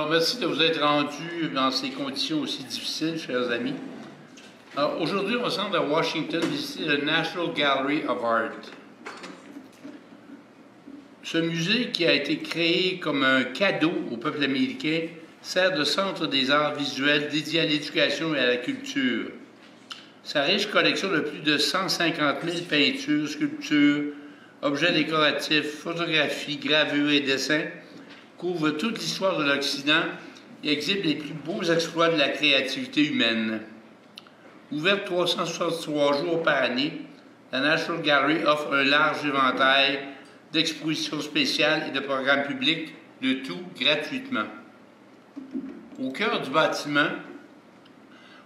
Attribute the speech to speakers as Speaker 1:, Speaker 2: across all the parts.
Speaker 1: Alors, merci de vous être rendus dans ces conditions aussi difficiles, chers amis. Alors, aujourd'hui, on va se rendre à Washington visiter le National Gallery of Art. Ce musée, qui a été créé comme un cadeau au peuple américain, sert de centre des arts visuels dédié à l'éducation et à la culture. Sa riche collection de plus de 150 000 peintures, sculptures, objets décoratifs, photographies, gravures et dessins couvre toute l'histoire de l'Occident et exhibe les plus beaux exploits de la créativité humaine. Ouverte 363 jours par année, la National Gallery offre un large éventail d'expositions spéciales et de programmes publics, le tout gratuitement. Au cœur du bâtiment,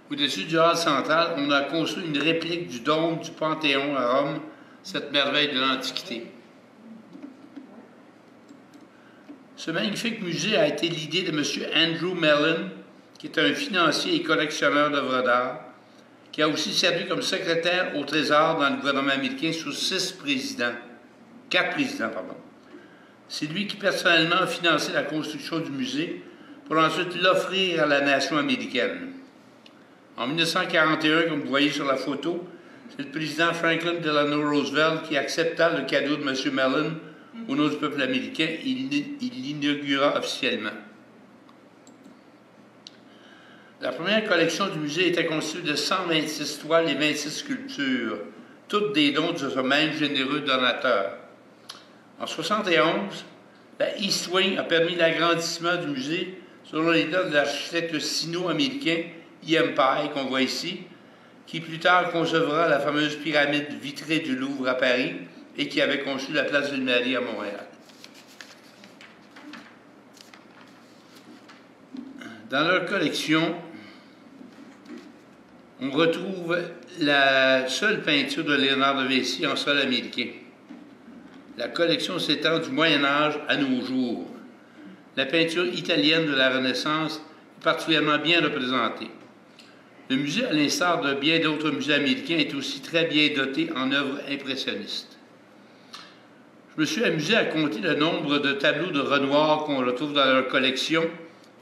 Speaker 1: au-dessus du hall central, on a construit une réplique du dôme du Panthéon à Rome, cette merveille de l'Antiquité. Ce magnifique musée a été l'idée de M. Andrew Mellon, qui est un financier et collectionneur d'œuvres d'art, qui a aussi servi comme secrétaire au Trésor dans le gouvernement américain sous 4 présidents. C'est lui qui personnellement a financé la construction du musée pour ensuite l'offrir à la nation américaine. En 1941, comme vous voyez sur la photo, c'est le président Franklin Delano Roosevelt qui accepta le cadeau de M. Mellon au nom du peuple américain. Il l'inaugura officiellement. La première collection du musée était constituée de 126 toiles et 26 sculptures, toutes des dons de ce même généreux donateur. En 1971, la East Wing a permis l'agrandissement du musée selon les notes de l'architecte sino-américain E.M. Pye, qu'on voit ici, qui plus tard concevra la fameuse pyramide vitrée du Louvre à Paris et qui avait conçu la place Ville-Marie à Montréal. Dans leur collection, on retrouve la seule peinture de Léonard de Vinci en sol américain. La collection s'étend du Moyen Âge à nos jours. La peinture italienne de la Renaissance est particulièrement bien représentée. Le musée, à l'instar de bien d'autres musées américains, est aussi très bien doté en œuvres impressionnistes. Je me suis amusé à compter le nombre de tableaux de Renoir qu'on retrouve dans leur collection.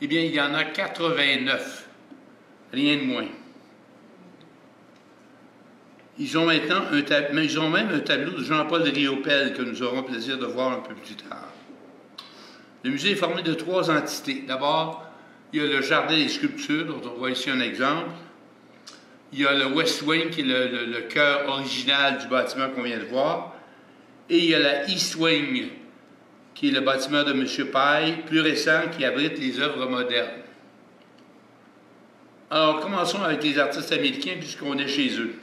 Speaker 1: Eh bien, il y en a 89, rien de moins. Ils ont même un tableau de Jean-Paul Riopelle que nous aurons plaisir de voir un peu plus tard. Le musée est formé de 3 entités. D'abord, il y a le jardin des sculptures, dont on voit ici un exemple. Il y a le West Wing, qui est le cœur original du bâtiment qu'on vient de voir. Et il y a la East Wing, qui est le bâtiment de M. Pye, plus récent, qui abrite les œuvres modernes. Alors, commençons avec les artistes américains, puisqu'on est chez eux.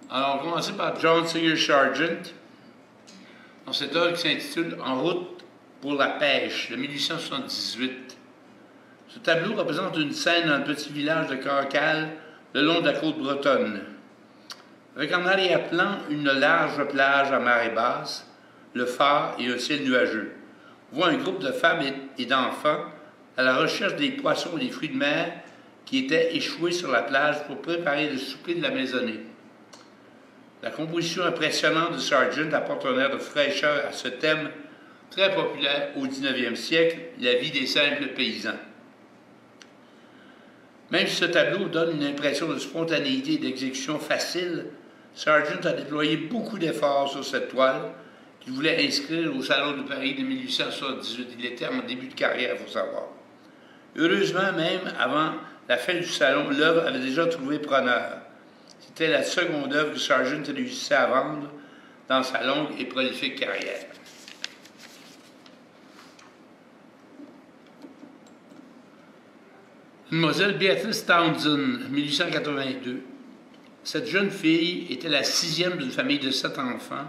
Speaker 1: Alors, on va commencer par John Singer Sargent, dans cette œuvre qui s'intitule « En route pour la pêche » de 1878. Ce tableau représente une scène dans le petit village de Cancale, le long de la côte bretonne. Avec en arrière-plan une large plage à marée basse, le phare et un ciel nuageux. On voit un groupe de femmes et d'enfants à la recherche des poissons et des fruits de mer qui étaient échoués sur la plage pour préparer le souper de la maisonnée. La composition impressionnante de Sargent apporte un air de fraîcheur à ce thème très populaire au 19e siècle, la vie des simples paysans. Même si ce tableau donne une impression de spontanéité et d'exécution facile, Sargent a déployé beaucoup d'efforts sur cette toile qu'il voulait inscrire au Salon de Paris de 1878. Il était en début de carrière, il faut savoir. Heureusement, même avant la fin du salon, l'œuvre avait déjà trouvé preneur. C'était la seconde œuvre que Sargent réussissait à vendre dans sa longue et prolifique carrière. Mademoiselle Beatrice Townsend, 1882. Cette jeune fille était la 6e d'une famille de 7 enfants,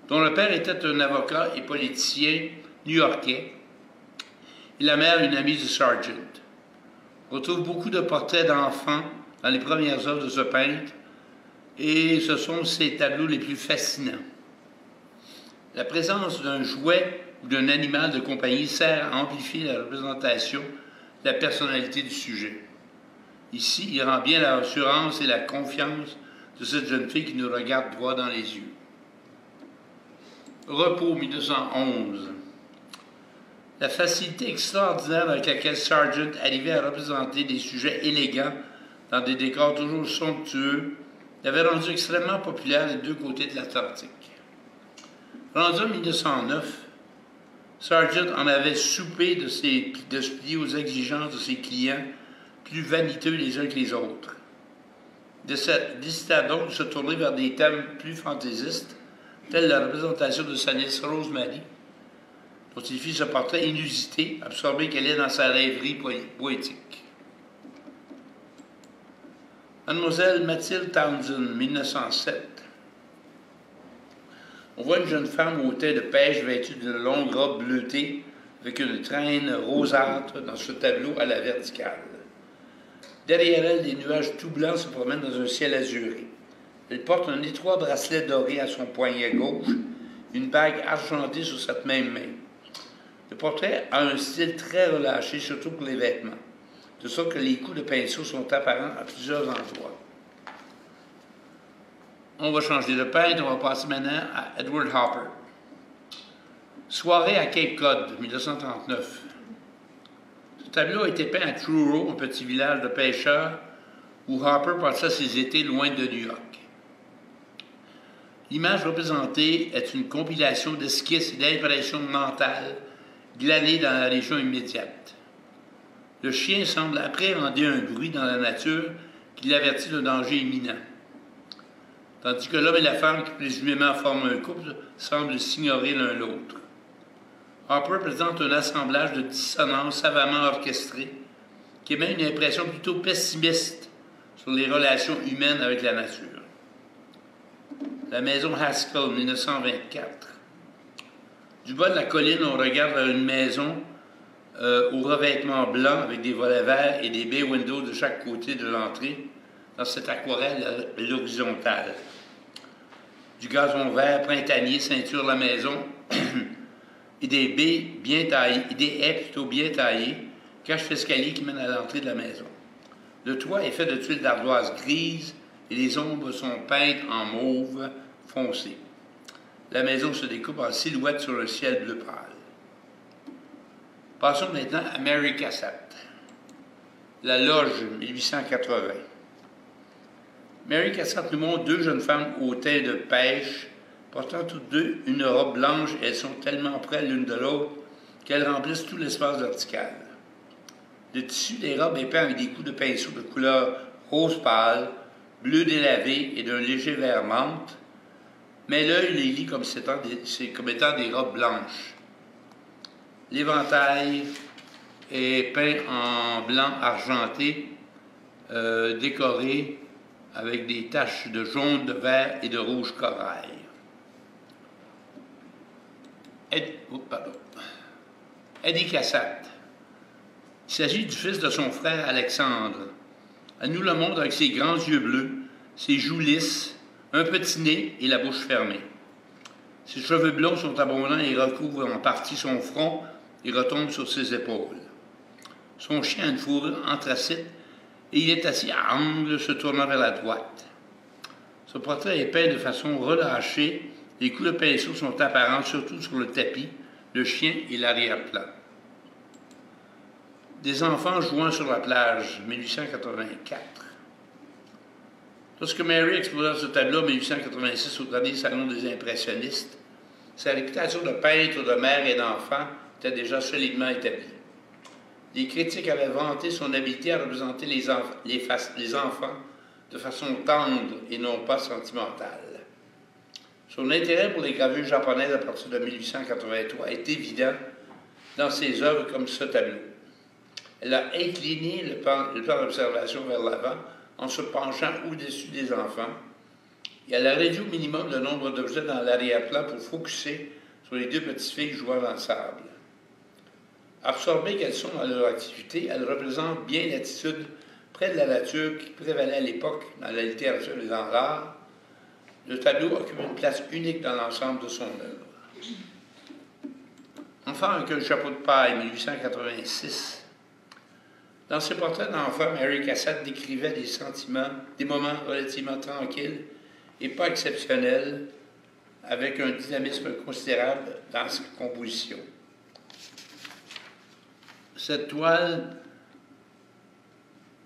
Speaker 1: dont le père était un avocat et politicien new-yorkais, et la mère une amie de Sargent. On retrouve beaucoup de portraits d'enfants dans les premières œuvres de ce peintre, et ce sont ses tableaux les plus fascinants. La présence d'un jouet ou d'un animal de compagnie sert à amplifier la représentation de la personnalité du sujet. Ici, il rend bien la rassurance et la confiance de cette jeune fille qui nous regarde droit dans les yeux. Repos, 1911. La facilité extraordinaire avec laquelle Sargent arrivait à représenter des sujets élégants dans des décors toujours somptueux l'avait rendu extrêmement populaire des deux côtés de l'Atlantique. Rendu en 1909, Sargent en avait soupé de se plier aux exigences de ses clients, plus vaniteux les uns que les autres. Décida donc de se tourner vers des thèmes plus fantaisistes, tels la représentation de sa nièce Rosemary, dont il fit ce portrait inusité, absorbé qu'elle est dans sa rêverie poétique. Mademoiselle Mathilde Townsend, 1907. On voit une jeune femme au teint de pêche vêtue d'une longue robe bleutée avec une traîne rosâtre dans ce tableau à la verticale. Derrière elle, des nuages tout blancs se promènent dans un ciel azuré. Elle porte un étroit bracelet doré à son poignet gauche, une bague argentée sur cette même main. Le portrait a un style très relâché, surtout pour les vêtements, de sorte que les coups de pinceau sont apparents à plusieurs endroits. On va changer de peintre, on va passer maintenant à Edward Hopper. Soirée à Cape Cod, 1939. Ce tableau a été peint à Truro, un petit village de pêcheurs, où Hopper passait ses étés loin de New York. L'image représentée est une compilation d'esquisses et d'impressions mentales glanées dans la région immédiate. Le chien semble appréhender un bruit dans la nature qui l'avertit d'un danger imminent, tandis que l'homme et la femme qui présumément forment un couple semblent s'ignorer l'un l'autre. Hopper présente un assemblage de dissonances savamment orchestrées qui émet une impression plutôt pessimiste sur les relations humaines avec la nature. La maison Haskell, 1924. Du bas de la colline, on regarde vers une maison au revêtement blanc avec des volets verts et des bay windows de chaque côté de l'entrée dans cette aquarelle à l'horizontale. Du gazon vert printanier ceinture la maison et des baies bien taillées, des haies plutôt bien taillées cachent l'escalier qui mène à l'entrée de la maison. Le toit est fait de tuiles d'ardoise grises et les ombres sont peintes en mauve foncé. La maison se découpe en silhouette sur un ciel bleu pâle. Passons maintenant à Mary Cassatt. La Loge, 1880. Mary Cassatt nous montre deux jeunes femmes au teint de pêche, portant toutes deux une robe blanche et elles sont tellement près l'une de l'autre qu'elles remplissent tout l'espace vertical. Le tissu des robes est peint avec des coups de pinceau de couleur rose pâle, bleu délavé et d'un léger vert menthe, mais l'œil les lit comme étant des robes blanches. L'éventail est peint en blanc argenté, décoré avec des taches de jaune, de vert et de rouge corail. Eddie Cassatt. Il s'agit du fils de son frère Alexandre. Elle nous le montre avec ses grands yeux bleus, ses joues lisses, un petit nez et la bouche fermée. Ses cheveux blonds sont abondants et recouvrent en partie son front et retombent sur ses épaules. Son chien a une fourrure anthracite et il est assis à angle, se tournant vers la droite. Ce portrait est peint de façon relâchée, les coups de pinceau sont apparents surtout sur le tapis, le chien et l'arrière-plan. Des enfants jouant sur la plage, 1884. Lorsque Mary exposa ce tableau en 1886 au dernier salon des impressionnistes, sa réputation de peintre de mère et d'enfant était déjà solidement établie. Les critiques avaient vanté son habileté à représenter les enfants de façon tendre et non pas sentimentale. Son intérêt pour les gravures japonaises à partir de 1883 est évident dans ses œuvres comme ce tableau. Elle a incliné le plan d'observation vers l'avant en se penchant au-dessus des enfants et elle a réduit au minimum le nombre d'objets dans l'arrière-plan pour focusser sur les deux petites filles jouant dans le sable. Absorbées qu'elles sont dans leur activité, elles représentent bien l'attitude près de la nature qui prévalait à l'époque dans la littérature des genres rares. Le tableau occupe une place unique dans l'ensemble de son œuvre. Enfant avec un chapeau de paille, 1886. Dans ses portraits d'enfants, Mary Cassatt décrivait des sentiments, des moments relativement tranquilles et pas exceptionnels, avec un dynamisme considérable dans sa composition. cette toile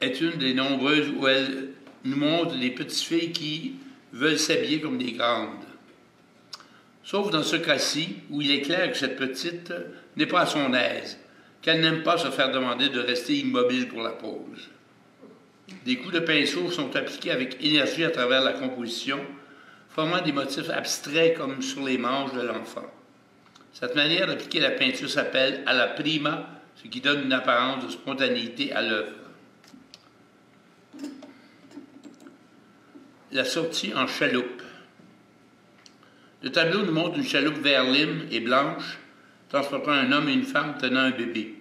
Speaker 1: est une des nombreuses où elle nous montre les petites filles qui veulent s'habiller comme des grandes. Sauf dans ce cas-ci, où il est clair que cette petite n'est pas à son aise, qu'elle n'aime pas se faire demander de rester immobile pour la pause. Des coups de pinceau sont appliqués avec énergie à travers la composition, formant des motifs abstraits comme sur les manches de l'enfant. Cette manière d'appliquer la peinture s'appelle alla prima, ce qui donne une apparence de spontanéité à l'œuvre. La sortie en chaloupe. Le tableau nous montre une chaloupe vert lime et blanche, transportant un homme et une femme tenant un bébé.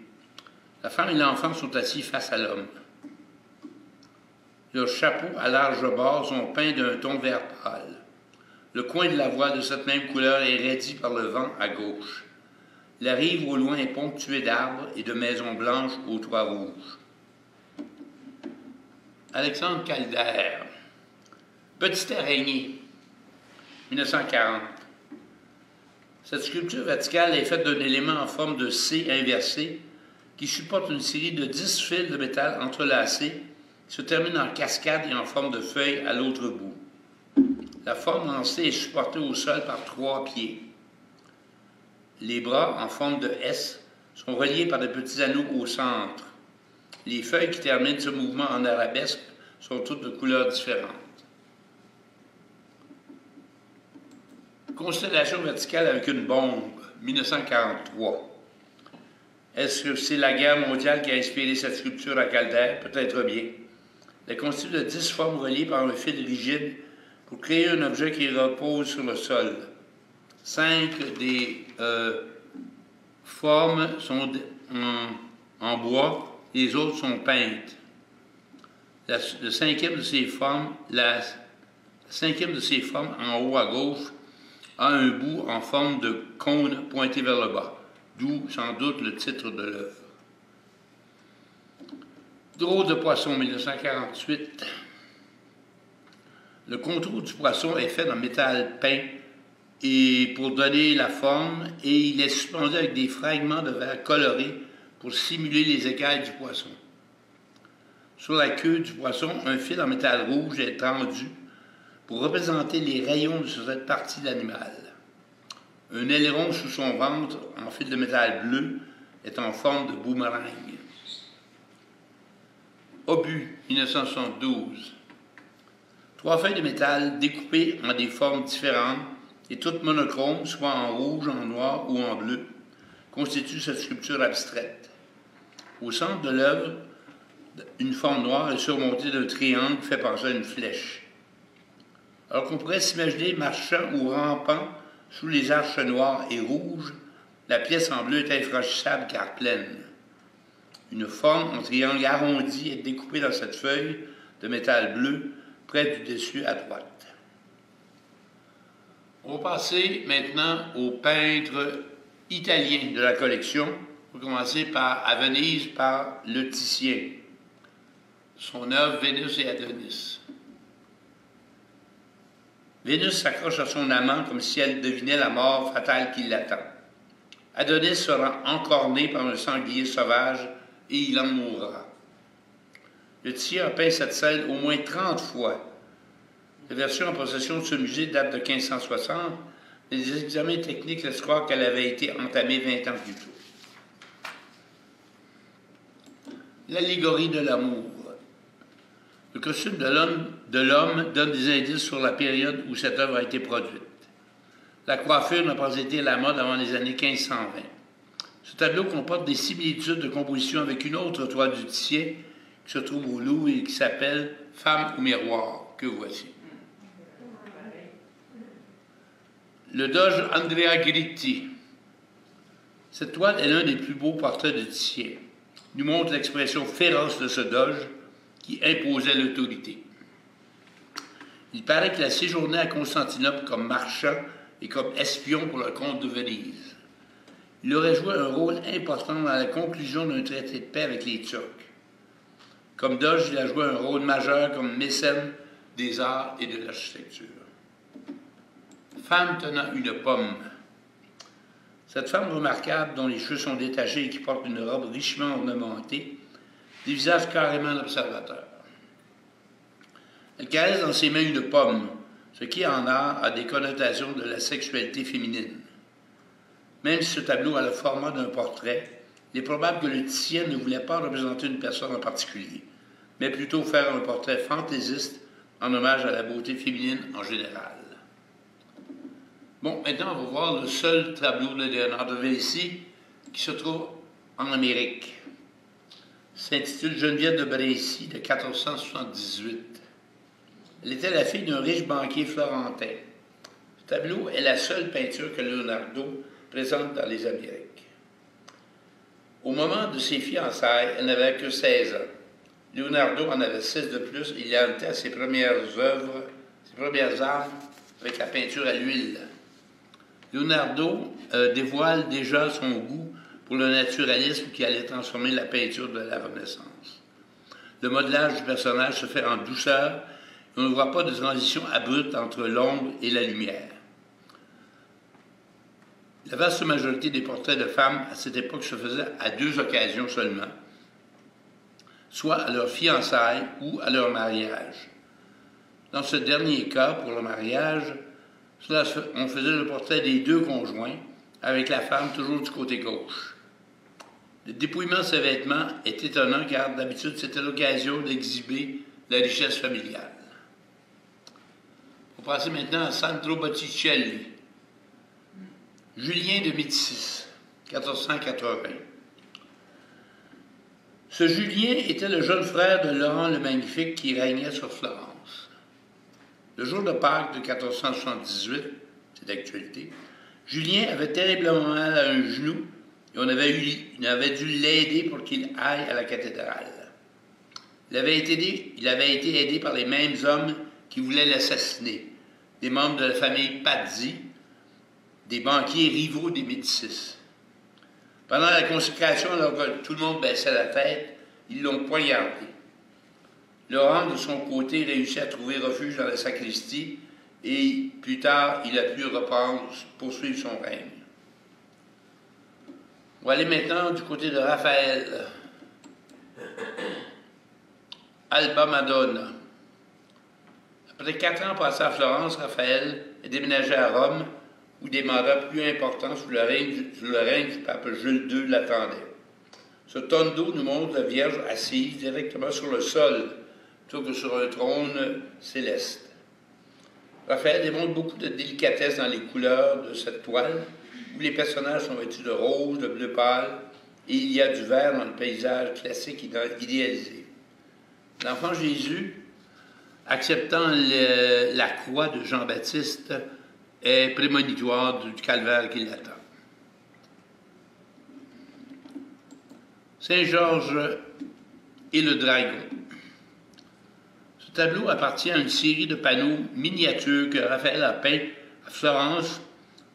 Speaker 1: La femme et l'enfant sont assis face à l'homme. Leurs chapeaux à large bord sont peints d'un ton vert pâle. Le coin de la voile de cette même couleur est raidi par le vent à gauche. La rive au loin est ponctuée d'arbres et de maisons blanches aux toits rouges. Alexandre Calder. Petite araignée. 1940. Cette sculpture verticale est faite d'un élément en forme de C inversé qui supporte une série de 10 fils de métal entrelacés qui se terminent en cascade et en forme de feuille à l'autre bout. La forme en C est supportée au sol par 3 pieds. Les bras, en forme de S, sont reliés par de petits anneaux au centre. Les feuilles qui terminent ce mouvement en arabesque sont toutes de couleurs différentes. Constellation verticale avec une bombe, 1943. Est-ce que c'est la guerre mondiale qui a inspiré cette sculpture à Calder? Peut-être bien. Elle constitue de 10 formes reliées par un fil rigide pour créer un objet qui repose sur le sol. 5 des formes sont en bois, les autres sont peintes. La cinquième de ces formes, en haut à gauche, a un bout en forme de cône pointé vers le bas, d'où sans doute le titre de l'œuvre. Drôle de poisson, 1948. Le contour du poisson est fait en métal peint et pour donner la forme, et il est suspendu avec des fragments de verre colorés pour simuler les écailles du poisson. Sur la queue du poisson, un fil en métal rouge est tendu pour représenter les rayons de cette partie de l'animal. Un aileron sous son ventre, en fil de métal bleu, est en forme de boomerang. Obus, 1972. 3 feuilles de métal découpées en des formes différentes et toutes monochromes, soit en rouge, en noir ou en bleu, constituent cette sculpture abstraite. Au centre de l'œuvre, une forme noire est surmontée d'un triangle qui fait penser à une flèche. Alors qu'on pourrait s'imaginer marchant ou rampant sous les arches noires et rouges, la pièce en bleu est infranchissable car pleine. Une forme en triangle arrondi est découpée dans cette feuille de métal bleu près du dessus à droite. On va passer maintenant aux peintres italiens de la collection. On va commencer à Venise par le Titien. Son œuvre Vénus et Adonis. Vénus s'accroche à son amant comme si elle devinait la mort fatale qui l'attend. Adonis sera encorné par un sanglier sauvage et il en mourra. Le Titien a peint cette scène au moins 30 fois. La version en possession de ce musée date de 1560, mais les examens techniques laissent croire qu'elle avait été entamée 20 ans plus tôt. L'allégorie de l'amour. Le costume de l'homme donne des indices sur la période où cette œuvre a été produite. La coiffure n'a pas été à la mode avant les années 1520. Ce tableau comporte des similitudes de composition avec une autre toile du Titien qui se trouve au Louvre et qui s'appelle « Femme au miroir », que voici. Le doge Andrea Gritti. Cette toile est l'un des plus beaux portraits de Titien. Il nous montre l'expression féroce de ce doge qui imposait l'autorité. Il paraît qu'il a séjourné à Constantinople comme marchand et comme espion pour le comte de Venise. Il aurait joué un rôle important dans la conclusion d'un traité de paix avec les Turcs. Comme doge, il a joué un rôle majeur comme mécène des arts et de l'architecture. Femme tenant une pomme. Cette femme remarquable, dont les cheveux sont détachés et qui porte une robe richement ornementée, dévisage carrément l'observateur. Elle caresse dans ses mains une pomme, ce qui en art a des connotations de la sexualité féminine. Même si ce tableau a le format d'un portrait, il est probable que le titien ne voulait pas représenter une personne en particulier, mais plutôt faire un portrait fantaisiste en hommage à la beauté féminine en général. Bon, maintenant, on va voir le seul tableau de Léonard de Vinci qui se trouve en Amérique. Il s'intitule Geneviève de Brécy de 1478. Elle était la fille d'un riche banquier florentin. Ce tableau est la seule peinture que Leonardo présente dans les Amériques. Au moment de ses fiançailles, elle n'avait que 16 ans. Leonardo en avait 6 de plus et il en était à ses premières œuvres, ses premières armes avec la peinture à l'huile. Leonardo dévoile déjà son goût pour le naturalisme qui allait transformer la peinture de la Renaissance. Le modelage du personnage se fait en douceur et on ne voit pas de transition abrupte entre l'ombre et la lumière. La vaste majorité des portraits de femmes à cette époque se faisaient à 2 occasions seulement, soit à leur fiançailles ou à leur mariage. Dans ce dernier cas, pour le mariage, on faisait le portrait des 2 conjoints, avec la femme toujours du côté gauche. Le dépouillement de ses vêtements est étonnant car d'habitude c'était l'occasion d'exhiber la richesse familiale. On va passer maintenant à Sandro Botticelli. Julien de Médicis, 1480. Ce Julien était le jeune frère de Laurent le Magnifique qui régnait sur Florence. Le jour de Pâques de 1478, c'est d'actualité, Julien avait terriblement mal à un genou et on avait dû l'aider pour qu'il aille à la cathédrale. Il avait été aidé par les mêmes hommes qui voulaient l'assassiner, des membres de la famille Pazzi, des banquiers rivaux des Médicis. Pendant la consécration, alors que tout le monde baissait la tête, ils l'ont poignardé. Laurent, de son côté, réussit à trouver refuge dans la sacristie et plus tard, il a pu poursuivre son règne. On va aller maintenant du côté de Raphaël. Alba Madonna. Après 4 ans passés à Florence, Raphaël est déménagé à Rome, où des mandats plus importants sous le règne du pape Jules II l'attendaient. Ce tondo nous montre la Vierge assise directement sur le sol, plutôt que sur un trône céleste. Raphaël démontre beaucoup de délicatesse dans les couleurs de cette toile, où les personnages sont vêtus de rose, de bleu pâle, et il y a du vert dans le paysage classique idéalisé. L'enfant Jésus, acceptant la croix de Jean-Baptiste, est prémonitoire du calvaire qui l'attend. Saint-Georges et le dragon. Ce tableau appartient à une série de panneaux miniatures que Raphaël a peints à Florence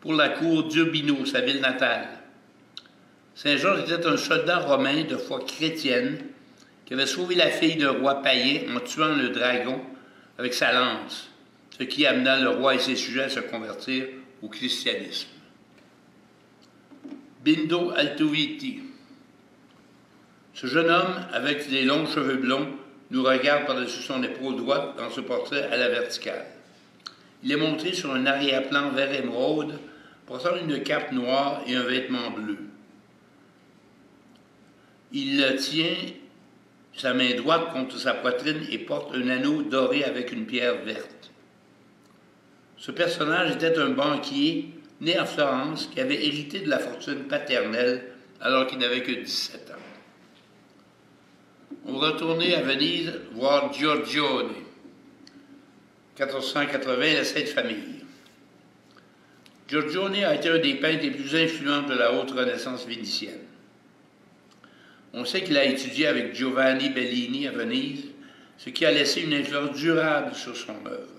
Speaker 1: pour la cour d'Urbino, sa ville natale. Saint-Georges était un soldat romain de foi chrétienne qui avait sauvé la fille d'un roi païen en tuant le dragon avec sa lance, ce qui amena le roi et ses sujets à se convertir au christianisme. Bindo Altoviti. Ce jeune homme, avec des longs cheveux blonds, nous regarde par-dessus son épaule droite dans ce portrait à la verticale. Il est montré sur un arrière-plan vert émeraude, portant une cape noire et un vêtement bleu. Il tient sa main droite contre sa poitrine et porte un anneau doré avec une pierre verte. Ce personnage était un banquier né en Florence qui avait hérité de la fortune paternelle alors qu'il n'avait que 17 ans. On va retourner à Venise voir Giorgione, 1480, la Sainte Famille. Giorgione a été un des peintres les plus influents de la haute Renaissance vénitienne. On sait qu'il a étudié avec Giovanni Bellini à Venise, ce qui a laissé une influence durable sur son œuvre.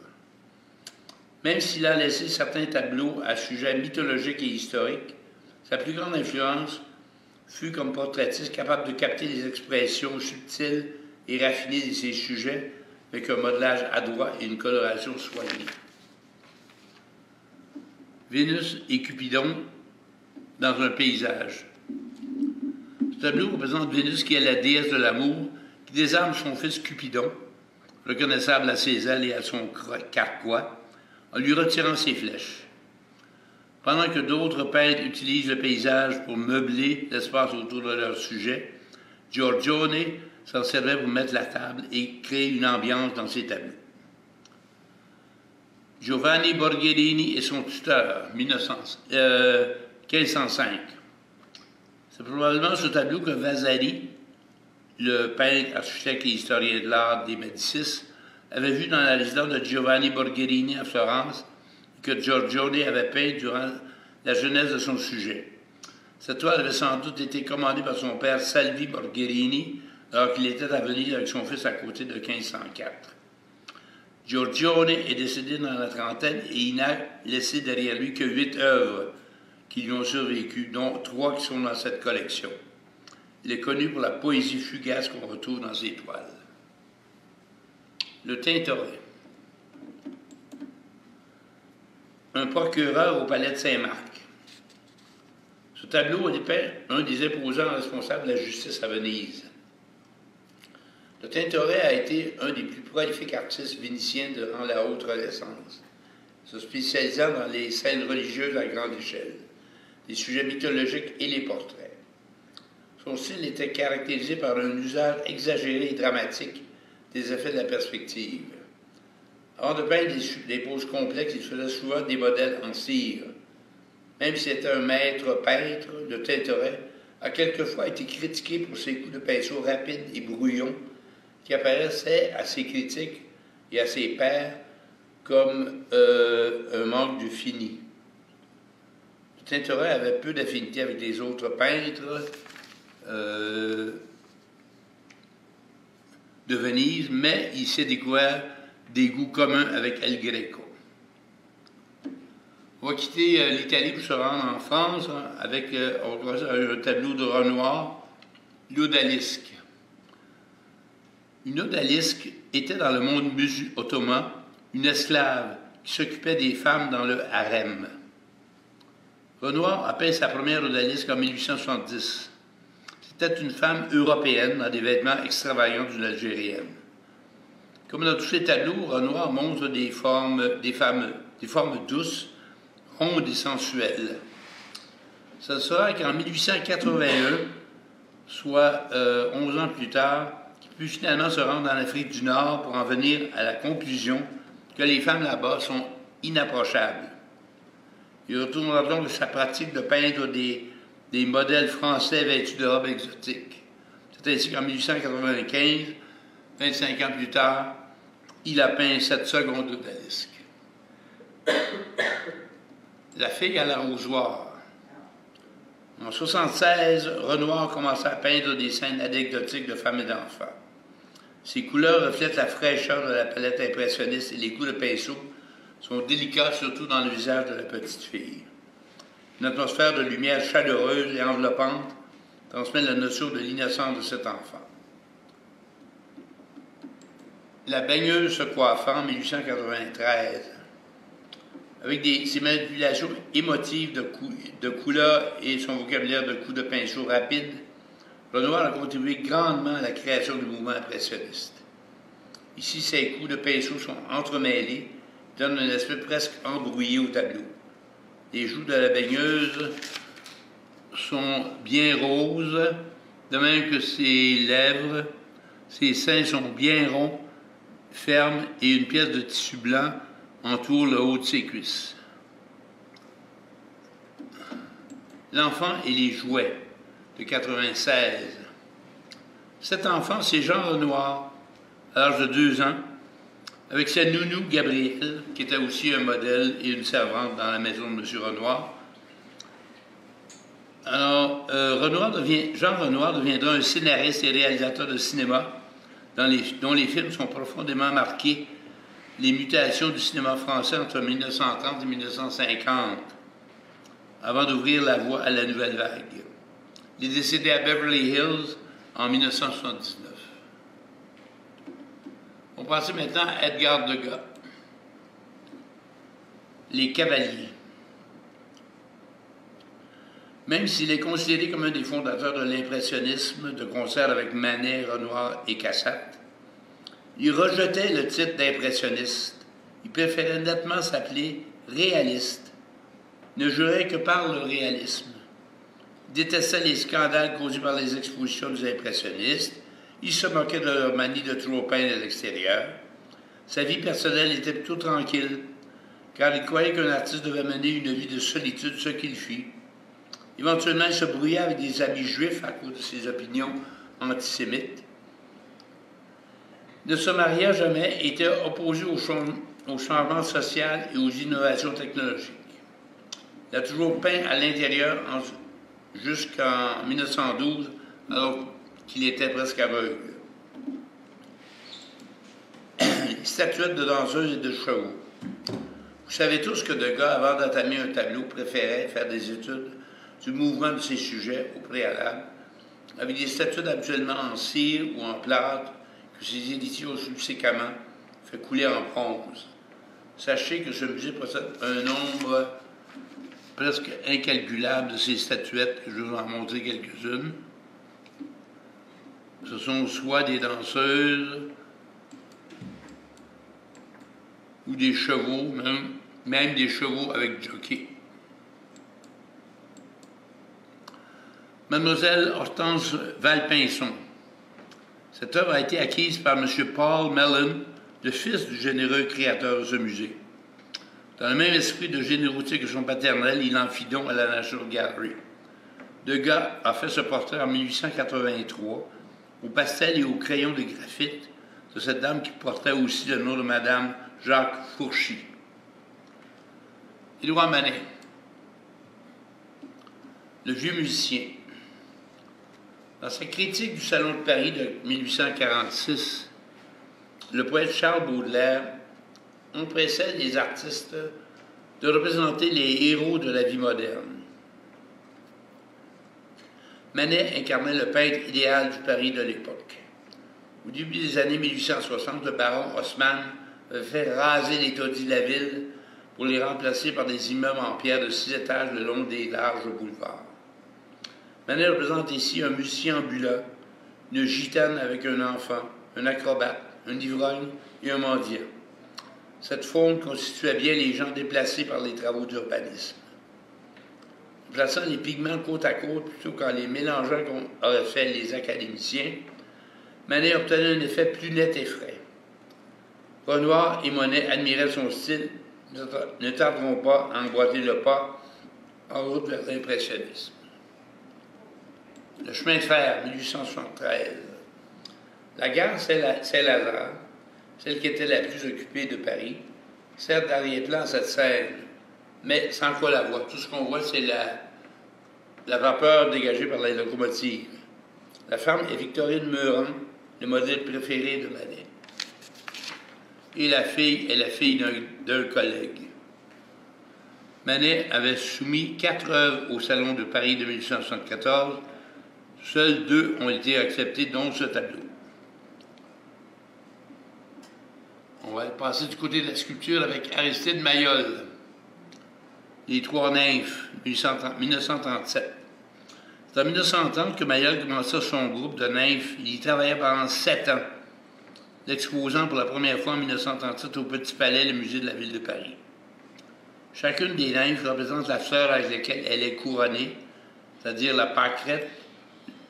Speaker 1: Même s'il a laissé certains tableaux à sujet mythologique et historique, sa plus grande influence fut comme portraitiste capable de capter les expressions subtiles et raffinées de ses sujets avec un modelage adroit et une coloration soignée. Vénus et Cupidon, dans un paysage. Ce tableau représente Vénus qui est la déesse de l'amour, qui désarme son fils Cupidon, reconnaissable à ses ailes et à son carquois, en lui retirant ses flèches. Pendant que d'autres peintres utilisent le paysage pour meubler l'espace autour de leur sujet, Giorgione s'en servait pour mettre la table et créer une ambiance dans ses tableaux. Giovanni Borgherini et son tuteur, 1505. C'est probablement ce tableau que Vasari, le peintre, architecte et historien de l'art des Médicis, avait vu dans la résidence de Giovanni Borgherini à Florence et que Giorgione avait peint durant la jeunesse de son sujet. Cette toile avait sans doute été commandée par son père Salvi Borgherini alors qu'il était à Venise avec son fils à côté de 1504. Giorgione est décédé dans la trentaine et il n'a laissé derrière lui que 8 œuvres qui lui ont survécu, dont 3 qui sont dans cette collection. Il est connu pour la poésie fugace qu'on retrouve dans ses toiles. Le Tintoret. Un procureur au palais de Saint-Marc. Ce tableau dépeint un des imposants responsables de la justice à Venise. Le Tintoret a été un des plus prolifiques artistes vénitiens durant la haute Renaissance, se spécialisant dans les scènes religieuses à grande échelle, les sujets mythologiques et les portraits. Son style était caractérisé par un usage exagéré et dramatique des effets de la perspective. Avant de peindre des poses complexes, il faisait souvent des modèles en cire. Même s'il était un maître peintre, le Tintoret a quelquefois été critiqué pour ses coups de pinceau rapides et brouillons qui apparaissaient à ses critiques et à ses pairs comme un manque de fini. Le Tintoret avait peu d'affinité avec les autres peintres de Venise, mais il s'est découvert des goûts communs avec El Greco. On va quitter l'Italie pour se rendre en France avec un tableau de Renoir, l'Odalisque. Une odalisque était dans le monde ottoman une esclave qui s'occupait des femmes dans le harem. Renoir a peint sa première odalisque en 1870. C'était une femme européenne dans des vêtements extravagants d'une Algérienne. Comme dans tous les tableaux, Renoir montre des formes douces, rondes et sensuelles. Ce sera qu'en 1881, soit 11 ans plus tard, qu'il put finalement se rendre en Afrique du Nord pour en venir à la conclusion que les femmes là-bas sont inapprochables. Il retournera donc de sa pratique de peindre des modèles français vêtus de robes exotiques. C'est ainsi qu'en 1895, 25 ans plus tard, il a peint cette seconde odalisque. La fille à l'arrosoir. En 1976, Renoir commença à peindre des scènes anecdotiques de femmes et d'enfants. Ses couleurs reflètent la fraîcheur de la palette impressionniste et les coups de pinceau sont délicats, surtout dans le visage de la petite fille. Une atmosphère de lumière chaleureuse et enveloppante transmet la notion de l'innocence de cet enfant. La baigneuse se coiffant en 1893. Avec ses manipulations émotives de couleurs et son vocabulaire de coups de pinceau rapides, Renoir a contribué grandement à la création du mouvement impressionniste. Ici, ses coups de pinceau sont entremêlés, donnent un aspect presque embrouillé au tableau. Les joues de la baigneuse sont bien roses, de même que ses lèvres. Ses seins sont bien ronds, fermes, et une pièce de tissu blanc entoure le haut de ses cuisses. L'enfant et les jouets, de 96. Cet enfant, c'est Jean Renoir, à l'âge de 2 ans, avec sa nounou Gabrielle, qui était aussi un modèle et une servante dans la maison de M. Renoir. Alors, Jean Renoir deviendra un scénariste et réalisateur de cinéma dont les films sont profondément marqués les mutations du cinéma français entre 1930 et 1950, avant d'ouvrir la voie à la nouvelle vague. Il est décédé à Beverly Hills en 1979. On passe maintenant à Edgar Degas. Les Cavaliers. Même s'il est considéré comme un des fondateurs de l'impressionnisme, de concert avec Manet, Renoir et Cassatt, il rejetait le titre d'impressionniste. Il préférait nettement s'appeler réaliste, ne jurait que par le réalisme. Il détestait les scandales causés par les expositions des impressionnistes. Il se moquait de leur manie de trop peindre à l'extérieur. Sa vie personnelle était plutôt tranquille, car il croyait qu'un artiste devait mener une vie de solitude, ce qu'il fit. Éventuellement, il se brouillait avec des amis juifs à cause de ses opinions antisémites. Il ne se maria jamais et était opposé au changement social et aux innovations technologiques. Il a toujours peint à l'intérieur jusqu'en 1912, alors qu'il était presque aveugle. Les statuettes de danseuses et de chevaux. Vous savez tous que Degas, avant d'entamer un tableau, préférait faire des études du mouvement de ses sujets au préalable, avec des statuettes habituellement en cire ou en plâtre, que ses éditions ont subséquemment fait couler en bronze. Sachez que ce musée possède un nombre presque incalculable de ces statuettes, je vais vous en montrer quelques-unes. Ce sont soit des danseuses ou des chevaux, même des chevaux avec jockey. Mademoiselle Hortense Valpinson. Cette œuvre a été acquise par M. Paul Mellon, le fils du généreux créateur de ce musée. Dans le même esprit de générosité que son paternel, il en fit don à la National Gallery. Degas a fait ce portrait en 1883 au pastel et au crayon de graphite de cette dame qui portait aussi le nom de Madame Jacques Fourchy. Édouard Manet, le vieux musicien. Dans sa critique du Salon de Paris de 1846, le poète Charles Baudelaire empressait les artistes de représenter les héros de la vie moderne. Manet incarnait le peintre idéal du Paris de l'époque. Au début des années 1860, le baron Haussmann avait fait raser les taudis de la ville pour les remplacer par des immeubles en pierre de 6 étages le long des larges boulevards. Manet représente ici un musicien ambulant, une gitane avec un enfant, un acrobate, un ivrogne et un mendiant. Cette faune constituait bien les gens déplacés par les travaux d'urbanisme. Plaçant les pigments côte à côte plutôt qu'en les mélangeant comme auraient fait les académiciens, Manet obtenait un effet plus net et frais. Renoir et Monet admiraient son style, ne tarderont pas à emboîter le pas en route vers l'impressionnisme. Le chemin de fer, 1873. La gare Saint-Lazare, celle qui était la plus occupée de Paris, sert d'arrière-plan à cette scène, mais sans quoi la voir. Tout ce qu'on voit, c'est la vapeur dégagée par la locomotive. La femme est Victorine Meurant, le modèle préféré de Manet. Et la fille est la fille d'un collègue. Manet avait soumis 4 œuvres au Salon de Paris de 1874. Seules 2 ont été acceptées, dont ce tableau. On va passer du côté de la sculpture avec Aristide Maillol. Les 3 nymphes, 1937. C'est en 1930 que Maillol commença son groupe de nymphes. Il y travailla pendant 7 ans, l'exposant pour la première fois en 1937 au Petit Palais, le musée de la ville de Paris. Chacune des nymphes représente la fleur avec laquelle elle est couronnée, c'est-à-dire la pâquerette,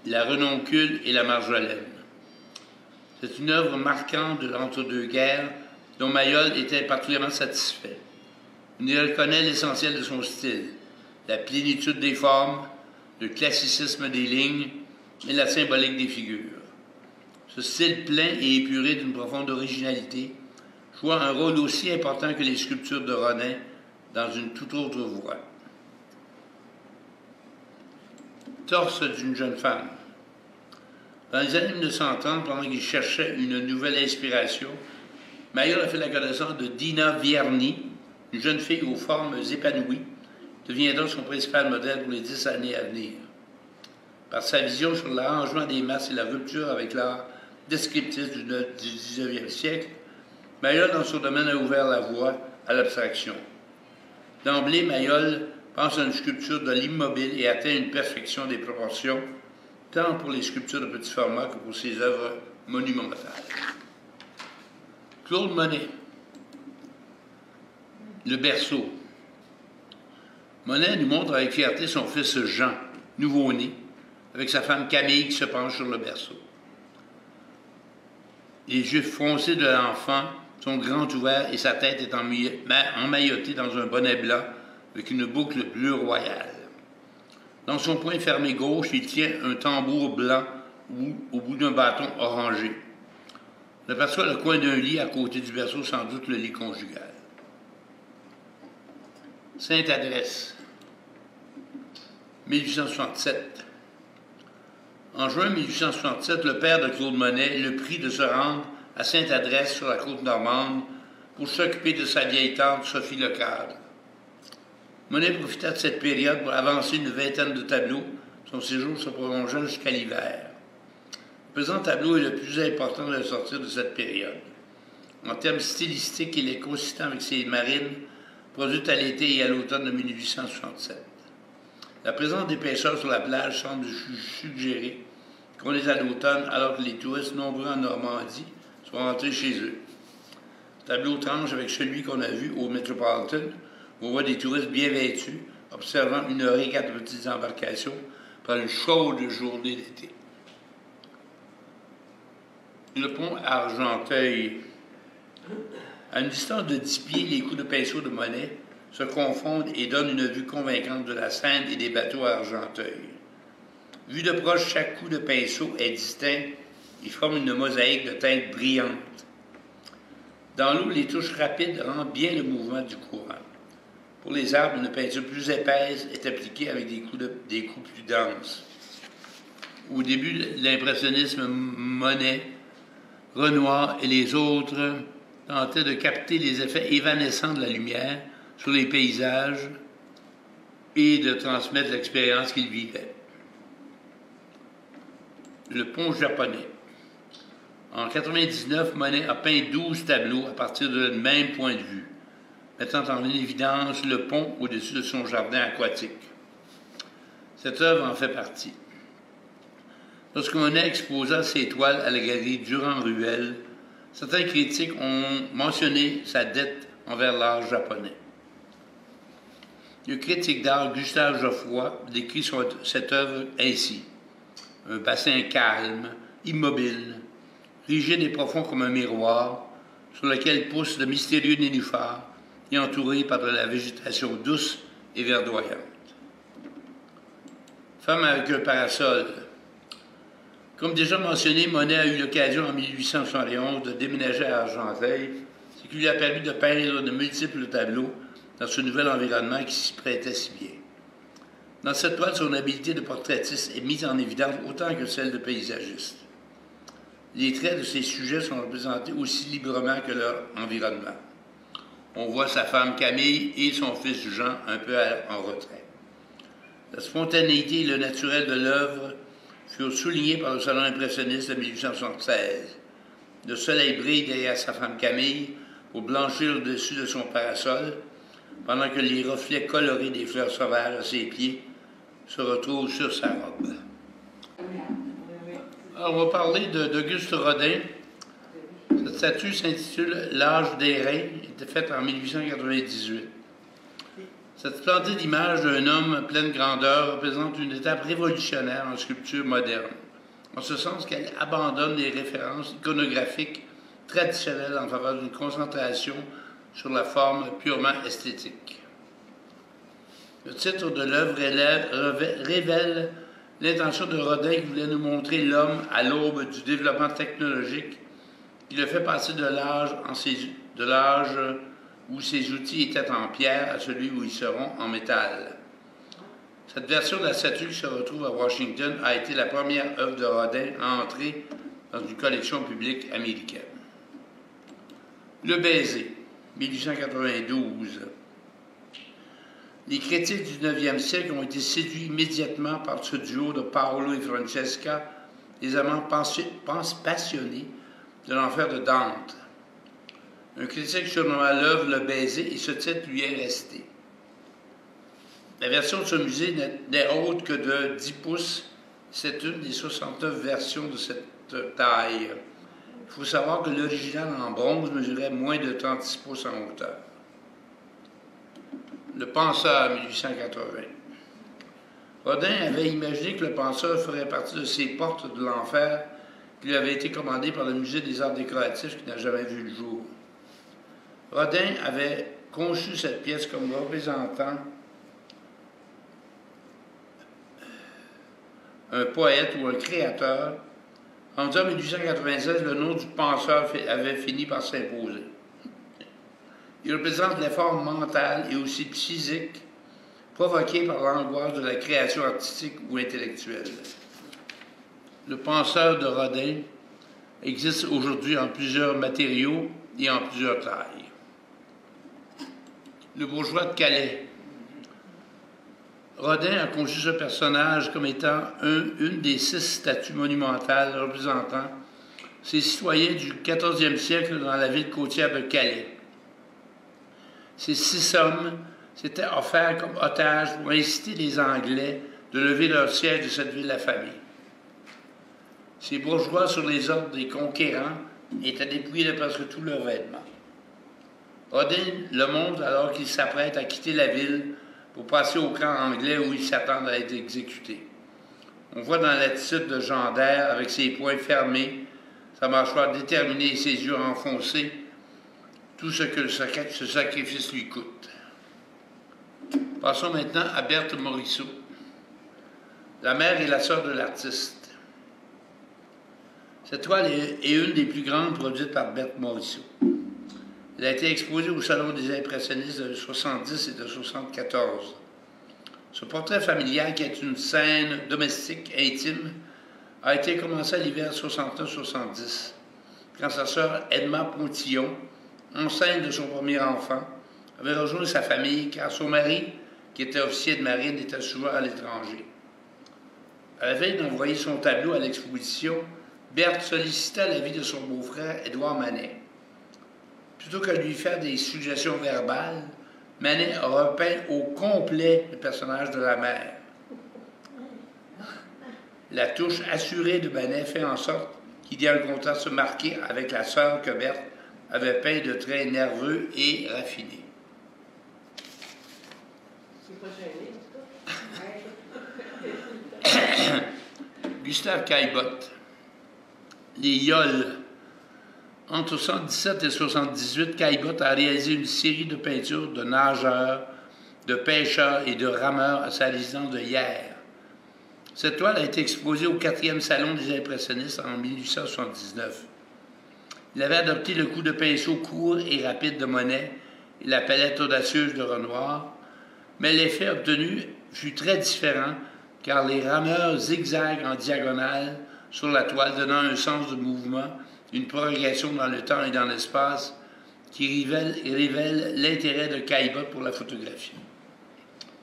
Speaker 1: la renoncule et la marjolaine. C'est une œuvre marquante de l'entre-deux-guerres dont Maillol était particulièrement satisfait. On y reconnaît l'essentiel de son style, la plénitude des formes, le classicisme des lignes et la symbolique des figures. Ce style plein et épuré d'une profonde originalité joue un rôle aussi important que les sculptures de Ronin dans une toute autre voie. Torse d'une jeune femme. Dans les années 1930, pendant qu'il cherchait une nouvelle inspiration, Maillol a fait la connaissance de Dina Vierny, une jeune fille aux formes épanouies, qui deviendra son principal modèle pour les 10 années à venir. Par sa vision sur l'arrangement des masses et la rupture avec l'art descriptif du 19e siècle, Maillol, dans son domaine, a ouvert la voie à l'abstraction. D'emblée, Maillol pense à une sculpture de l'immobile et atteint une perfection des proportions, tant pour les sculptures de petit format que pour ses œuvres monumentales. Claude Monet, le berceau. Monet nous montre avec fierté son fils Jean, nouveau-né, avec sa femme Camille qui se penche sur le berceau. Les yeux foncés de l'enfant sont grands ouverts et sa tête est emmaillotée dans un bonnet blanc avec une boucle bleue royale. Dans son poing fermé gauche, il tient un tambour blanc au bout d'un bâton orangé. On aperçoit le coin d'un lit à côté du berceau, sans doute le lit conjugal. Sainte-Adresse, 1867. En juin 1867, le père de Claude Monet le prie de se rendre à Sainte-Adresse sur la côte normande pour s'occuper de sa vieille tante Sophie Lecadre. Monet profita de cette période pour avancer une vingtaine de tableaux. Son séjour se prolongea jusqu'à l'hiver. Le présent tableau est le plus important de sortir de cette période. En termes stylistiques, il est consistant avec ses marines produites à l'été et à l'automne de 1867. La présence d'épaisseurs sur la plage semble suggérer qu'on est à l'automne alors que les touristes nombreux en Normandie sont rentrés chez eux. Le tableau tranche avec celui qu'on a vu au Metropolitan, où on voit des touristes bien vêtus, observant une régate de petites embarcations par une chaude journée d'été. Le pont Argenteuil. À une distance de 10 pieds, les coups de pinceau de Monet se confondent et donnent une vue convaincante de la Seine et des bateaux à Argenteuil. Vu de proche, chaque coup de pinceau est distinct et forme une mosaïque de teintes brillantes. Dans l'eau, les touches rapides rendent bien le mouvement du courant. Pour les arbres, une peinture plus épaisse est appliquée avec des coups plus denses. Au début de l'impressionnisme, Monet, Renoir et les autres tentaient de capter les effets évanescents de la lumière sur les paysages et de transmettre l'expérience qu'ils vivaient. Le pont japonais. En 1999, Monet a peint 12 tableaux à partir de même point de vue, mettant en évidence le pont au-dessus de son jardin aquatique. Cette œuvre en fait partie. Lorsque Monet exposa ses toiles à la galerie Durand-Ruel, certains critiques ont mentionné sa dette envers l'art japonais. Le critique d'art Gustave Geoffroy décrit cette œuvre ainsi. Un bassin calme, immobile, rigide et profond comme un miroir, sur lequel poussent de mystérieux nénuphars et entouré par de la végétation douce et verdoyante. Femme avec un parasol. Comme déjà mentionné, Monet a eu l'occasion en 1871 de déménager à Argenteuil, ce qui lui a permis de peindre de multiples tableaux dans ce nouvel environnement qui s'y prêtait si bien. Dans cette toile, son habileté de portraitiste est mise en évidence autant que celle de paysagiste. Les traits de ses sujets sont représentés aussi librement que leur environnement. On voit sa femme Camille et son fils Jean un peu en retrait. La spontanéité et le naturel de l'œuvre furent soulignés par le Salon impressionniste de 1876. Le soleil brille derrière sa femme Camille pour blanchir au-dessus de son parasol, pendant que les reflets colorés des fleurs sauvages à ses pieds se retrouvent sur sa robe. Alors, on va parler d'Auguste Rodin. Cette statue s'intitule « L'âge des reins », était faite en 1898. Cette splendide image d'un homme à pleine grandeur représente une étape révolutionnaire en sculpture moderne, en ce sens qu'elle abandonne les références iconographiques traditionnelles en faveur d'une concentration sur la forme purement esthétique. Le titre de l'œuvre révèle l'intention de Rodin qui voulait nous montrer l'homme à l'aube du développement technologique qui le fait passer de l'âge où ses outils étaient en pierre à celui où ils seront en métal. Cette version de la statue qui se retrouve à Washington a été la première œuvre de Rodin à entrer dans une collection publique américaine. Le baiser, 1892. Les critiques du 9e siècle ont été séduits immédiatement par ce duo de Paolo et Francesca, les amants passionnés de l'enfer de Dante. Un critique surnomma l'œuvre Le baiser et ce titre lui est resté. La version de ce musée n'est autre que de 10 pouces. C'est une des 69 versions de cette taille. Il faut savoir que l'original en bronze mesurait moins de 36 pouces en hauteur. Le penseur, 1880. Rodin avait imaginé que le penseur ferait partie de ces portes de l'enfer qui lui avaient été commandées par le Musée des arts décoratifs qui n'a jamais vu le jour. Rodin avait conçu cette pièce comme représentant un poète ou un créateur. En 1896, le nom du penseur avait fini par s'imposer. Il représente l'effort mental et aussi physique provoqué par l'angoisse de la création artistique ou intellectuelle. Le penseur de Rodin existe aujourd'hui en plusieurs matériaux et en plusieurs tailles. Le bourgeois de Calais. Rodin a conçu ce personnage comme étant une des 6 statues monumentales représentant ces citoyens du 14e siècle dans la ville côtière de Calais. Ces 6 hommes s'étaient offerts comme otages pour inciter les Anglais de lever leur siège de cette ville affamée. Ces bourgeois, sur les ordres des conquérants, étaient dépouillés de presque tous leurs vêtements. Rodin le montre alors qu'il s'apprête à quitter la ville pour passer au camp anglais où il s'attend à être exécuté. On voit dans l'attitude de Jean d'Air, avec ses poings fermés, sa mâchoire déterminée et ses yeux enfoncés, tout ce que ce sacrifice lui coûte. Passons maintenant à Berthe Morisot, la mère et la sœur de l'artiste. Cette toile est une des plus grandes produites par Berthe Morisot. Elle a été exposée au Salon des impressionnistes de 70 et de 74. Ce portrait familial, qui est une scène domestique intime, a été commencé à l'hiver 69-70, quand sa sœur Edma Pontillon, enceinte de son premier enfant, avait rejoint sa famille car son mari, qui était officier de marine, était souvent à l'étranger. À la veille d'envoyer son tableau à l'exposition, Berthe sollicita l'avis de son beau-frère Édouard Manet. Plutôt que de lui faire des suggestions verbales, Manet a repeint au complet le personnage de la mère. La touche assurée de Manet fait en sorte qu'il y a un contraste marqué avec la sœur que Berthe avait peint de traits nerveux et raffinés. Gustave Caillebotte. Les Yoles. Entre 1977 et 1978, Caillebotte a réalisé une série de peintures de nageurs, de pêcheurs et de rameurs à sa résidence de Hyères. Cette toile a été exposée au 4e Salon des impressionnistes en 1879. Il avait adopté le coup de pinceau court et rapide de Monet et la palette audacieuse de Renoir, mais l'effet obtenu fut très différent car les rameurs zigzaguent en diagonale sur la toile, donnant un sens de mouvement, une progression dans le temps et dans l'espace qui révèle l'intérêt de Caillebotte pour la photographie.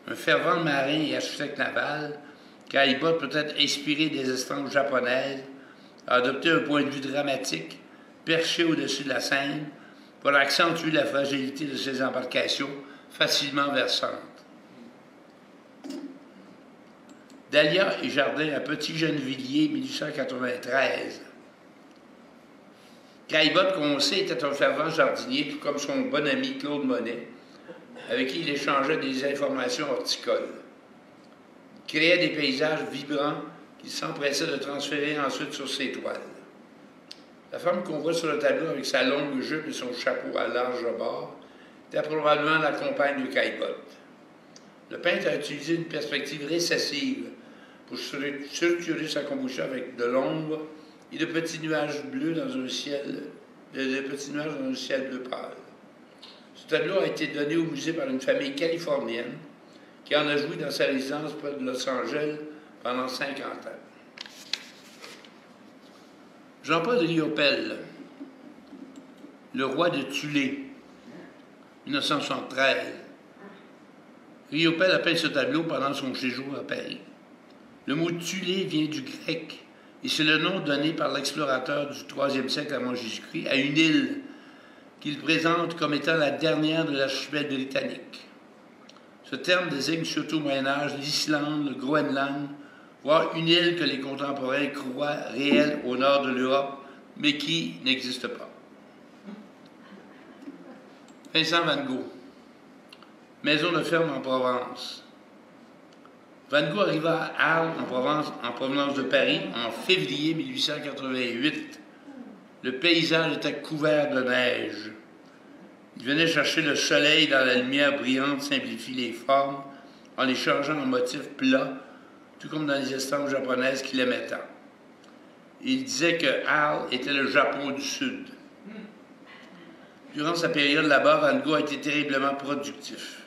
Speaker 1: Un fervent marin et architecte naval, Caillebotte, peut-être inspiré des estampes japonaises, a adopté un point de vue dramatique, perché au-dessus de la Seine, pour accentuer la fragilité de ses embarcations facilement versantes. Dahlia et Jardin à Petit-Gennevilliers, 1893. Caillebotte, qu'on sait, était un fervent jardinier, tout comme son bon ami Claude Monet, avec qui il échangeait des informations horticoles. Il créait des paysages vibrants qu'il s'empressait de transférer ensuite sur ses toiles. La femme qu'on voit sur le tableau avec sa longue jupe et son chapeau à large bord était probablement la compagne de Caillebotte. Le peintre a utilisé une perspective récessive pour structurer sa composition avec de l'ombre et de petits nuages bleus dans un ciel, bleu pâle. Ce tableau a été donné au musée par une famille californienne qui en a joué dans sa résidence près de Los Angeles pendant 50 ans. Jean-Paul Riopelle, le roi de Tulé, 1973. Riopelle a peint ce tableau pendant son séjour à Paris. Le mot Tulé vient du grec et c'est le nom donné par l'explorateur du IIIe siècle avant Jésus-Christ à une île qu'il présente comme étant la dernière de l'archipel britannique. Ce terme désigne surtout au Moyen-Âge l'Islande, le Groenland, voire une île que les contemporains croient réelle au nord de l'Europe, mais qui n'existe pas. Vincent Van Gogh, maison de ferme en Provence. Van Gogh arriva à Arles, en provenance de Paris, en février 1888. Le paysage était couvert de neige. Il venait chercher le soleil dans la lumière brillante, simplifie les formes en les changeant en motifs plats, tout comme dans les estampes japonaises qu'il aimait tant. Il disait que Arles était le Japon du Sud. Durant sa période là-bas, Van Gogh a été terriblement productif.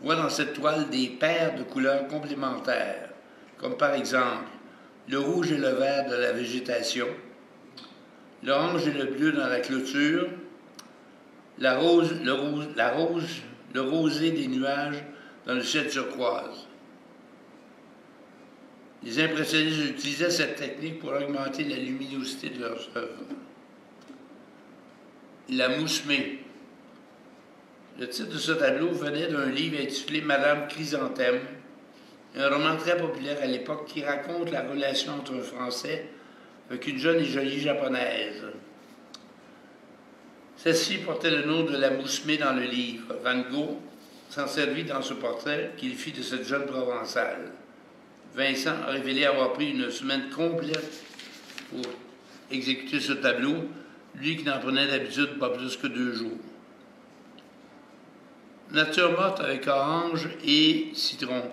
Speaker 1: On voit dans cette toile des paires de couleurs complémentaires, comme par exemple le rouge et le vert de la végétation, l'orange et le bleu dans la clôture, le rosé des nuages dans le ciel turquoise. Les impressionnistes utilisaient cette technique pour augmenter la luminosité de leurs œuvres. La Moussemée. Le titre de ce tableau venait d'un livre intitulé Madame Chrysanthème, un roman très populaire à l'époque qui raconte la relation entre un Français avec une jeune et jolie japonaise. Celle-ci portait le nom de la Moussemée dans le livre. Van Gogh s'en servit dans ce portrait qu'il fit de cette jeune provençale. Vincent a révélé avoir pris une semaine complète pour exécuter ce tableau, lui qui n'en prenait d'habitude pas plus que 2 jours. Nature morte avec orange et citron.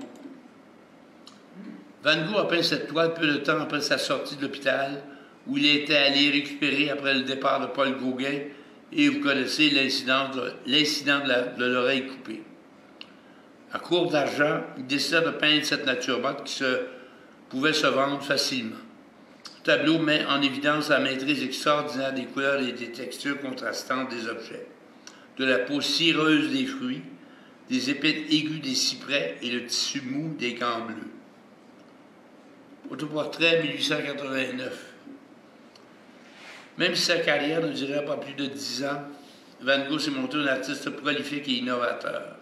Speaker 1: Van Gogh a peint cette toile peu de temps après sa sortie de l'hôpital, où il était allé récupérer après le départ de Paul Gauguin, et vous connaissez l'incident de l'oreille coupée. À court d'argent, il décida de peindre cette nature morte qui pouvait se vendre facilement. Ce tableau met en évidence la maîtrise extraordinaire des couleurs et des textures contrastantes des objets, de la peau cireuse des fruits, des épines aiguës des cyprès et le tissu mou des gants bleus. Autoportrait 1889. Même si sa carrière ne durait pas plus de 10 ans, Van Gogh s'est montré un artiste prolifique et innovateur.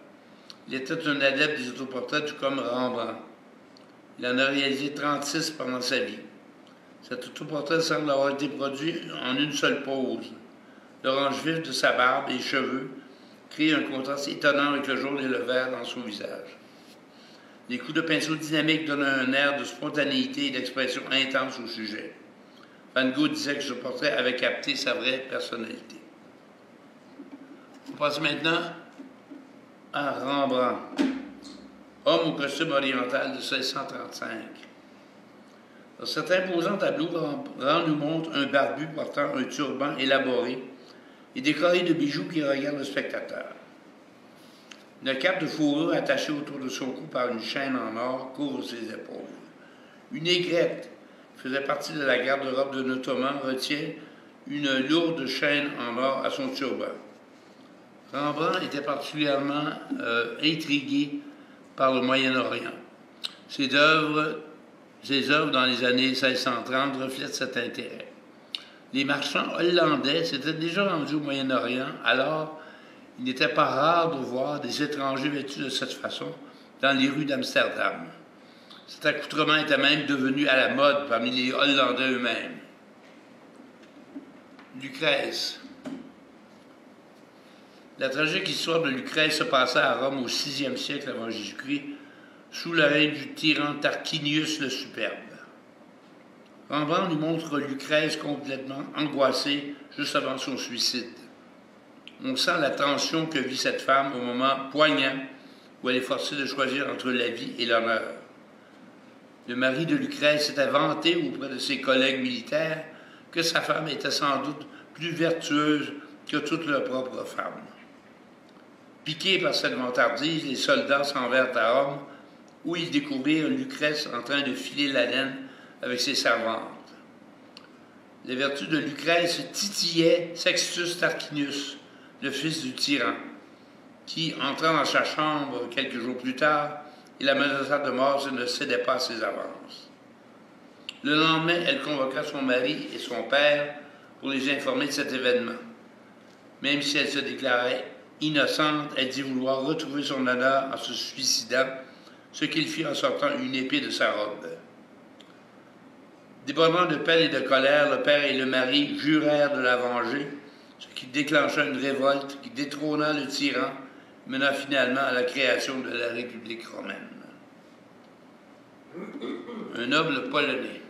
Speaker 1: Il était un adepte des autoportraits tout comme Rembrandt. Il en a réalisé 36 pendant sa vie. Cet autoportrait semble avoir été produit en une seule pose. L'orange vif de sa barbe et cheveux crée un contraste étonnant avec le jaune et le vert dans son visage. Les coups de pinceau dynamiques donnent un air de spontanéité et d'expression intense au sujet. Van Gogh disait que ce portrait avait capté sa vraie personnalité. On passe maintenant à Rembrandt, homme au costume oriental de 1635. Dans cet imposant tableau, Rembrandt nous montre un barbu portant un turban élaboré et décoré de bijoux qui regardent le spectateur. Une cape de fourrure attachée autour de son cou par une chaîne en or couvre ses épaules. Une aigrette qui faisait partie de la garde-robe de Ottoman retient une lourde chaîne en or à son turban. Rembrandt était particulièrement intrigué par le Moyen-Orient. Ses œuvres dans les années 1630 reflètent cet intérêt. Les marchands hollandais s'étaient déjà rendus au Moyen-Orient, alors il n'était pas rare de voir des étrangers vêtus de cette façon dans les rues d'Amsterdam. Cet accoutrement était même devenu à la mode parmi les Hollandais eux-mêmes. Lucrèce. La tragique histoire de Lucrèce se passait à Rome au VIe siècle avant Jésus-Christ, sous le règne du tyran Tarquinius le Superbe. Rembrandt nous montre Lucrèce complètement angoissée juste avant son suicide. On sent la tension que vit cette femme au moment poignant où elle est forcée de choisir entre la vie et l'honneur. Le mari de Lucrèce s'était vanté auprès de ses collègues militaires que sa femme était sans doute plus vertueuse que toutes leurs propres femmes. Piqués par cette vantardise, les soldats s'en vinrent à Rome, où ils découvrirent Lucrèce en train de filer la laine avec ses servantes. Les vertus de Lucrèce titillaient Sextus Tarquinius, le fils du tyran, qui, entrant dans sa chambre quelques jours plus tard, il la menaça de mort s'il ne cédait pas à ses avances. Le lendemain, elle convoqua son mari et son père pour les informer de cet événement. Même si elle se déclarait innocente, elle dit vouloir retrouver son honneur en se suicidant, ce qu'il fit en sortant une épée de sa robe. Débordant de peine et de colère, le père et le mari jurèrent de la venger, ce qui déclencha une révolte qui détrôna le tyran, menant finalement à la création de la République romaine. Un noble polonais.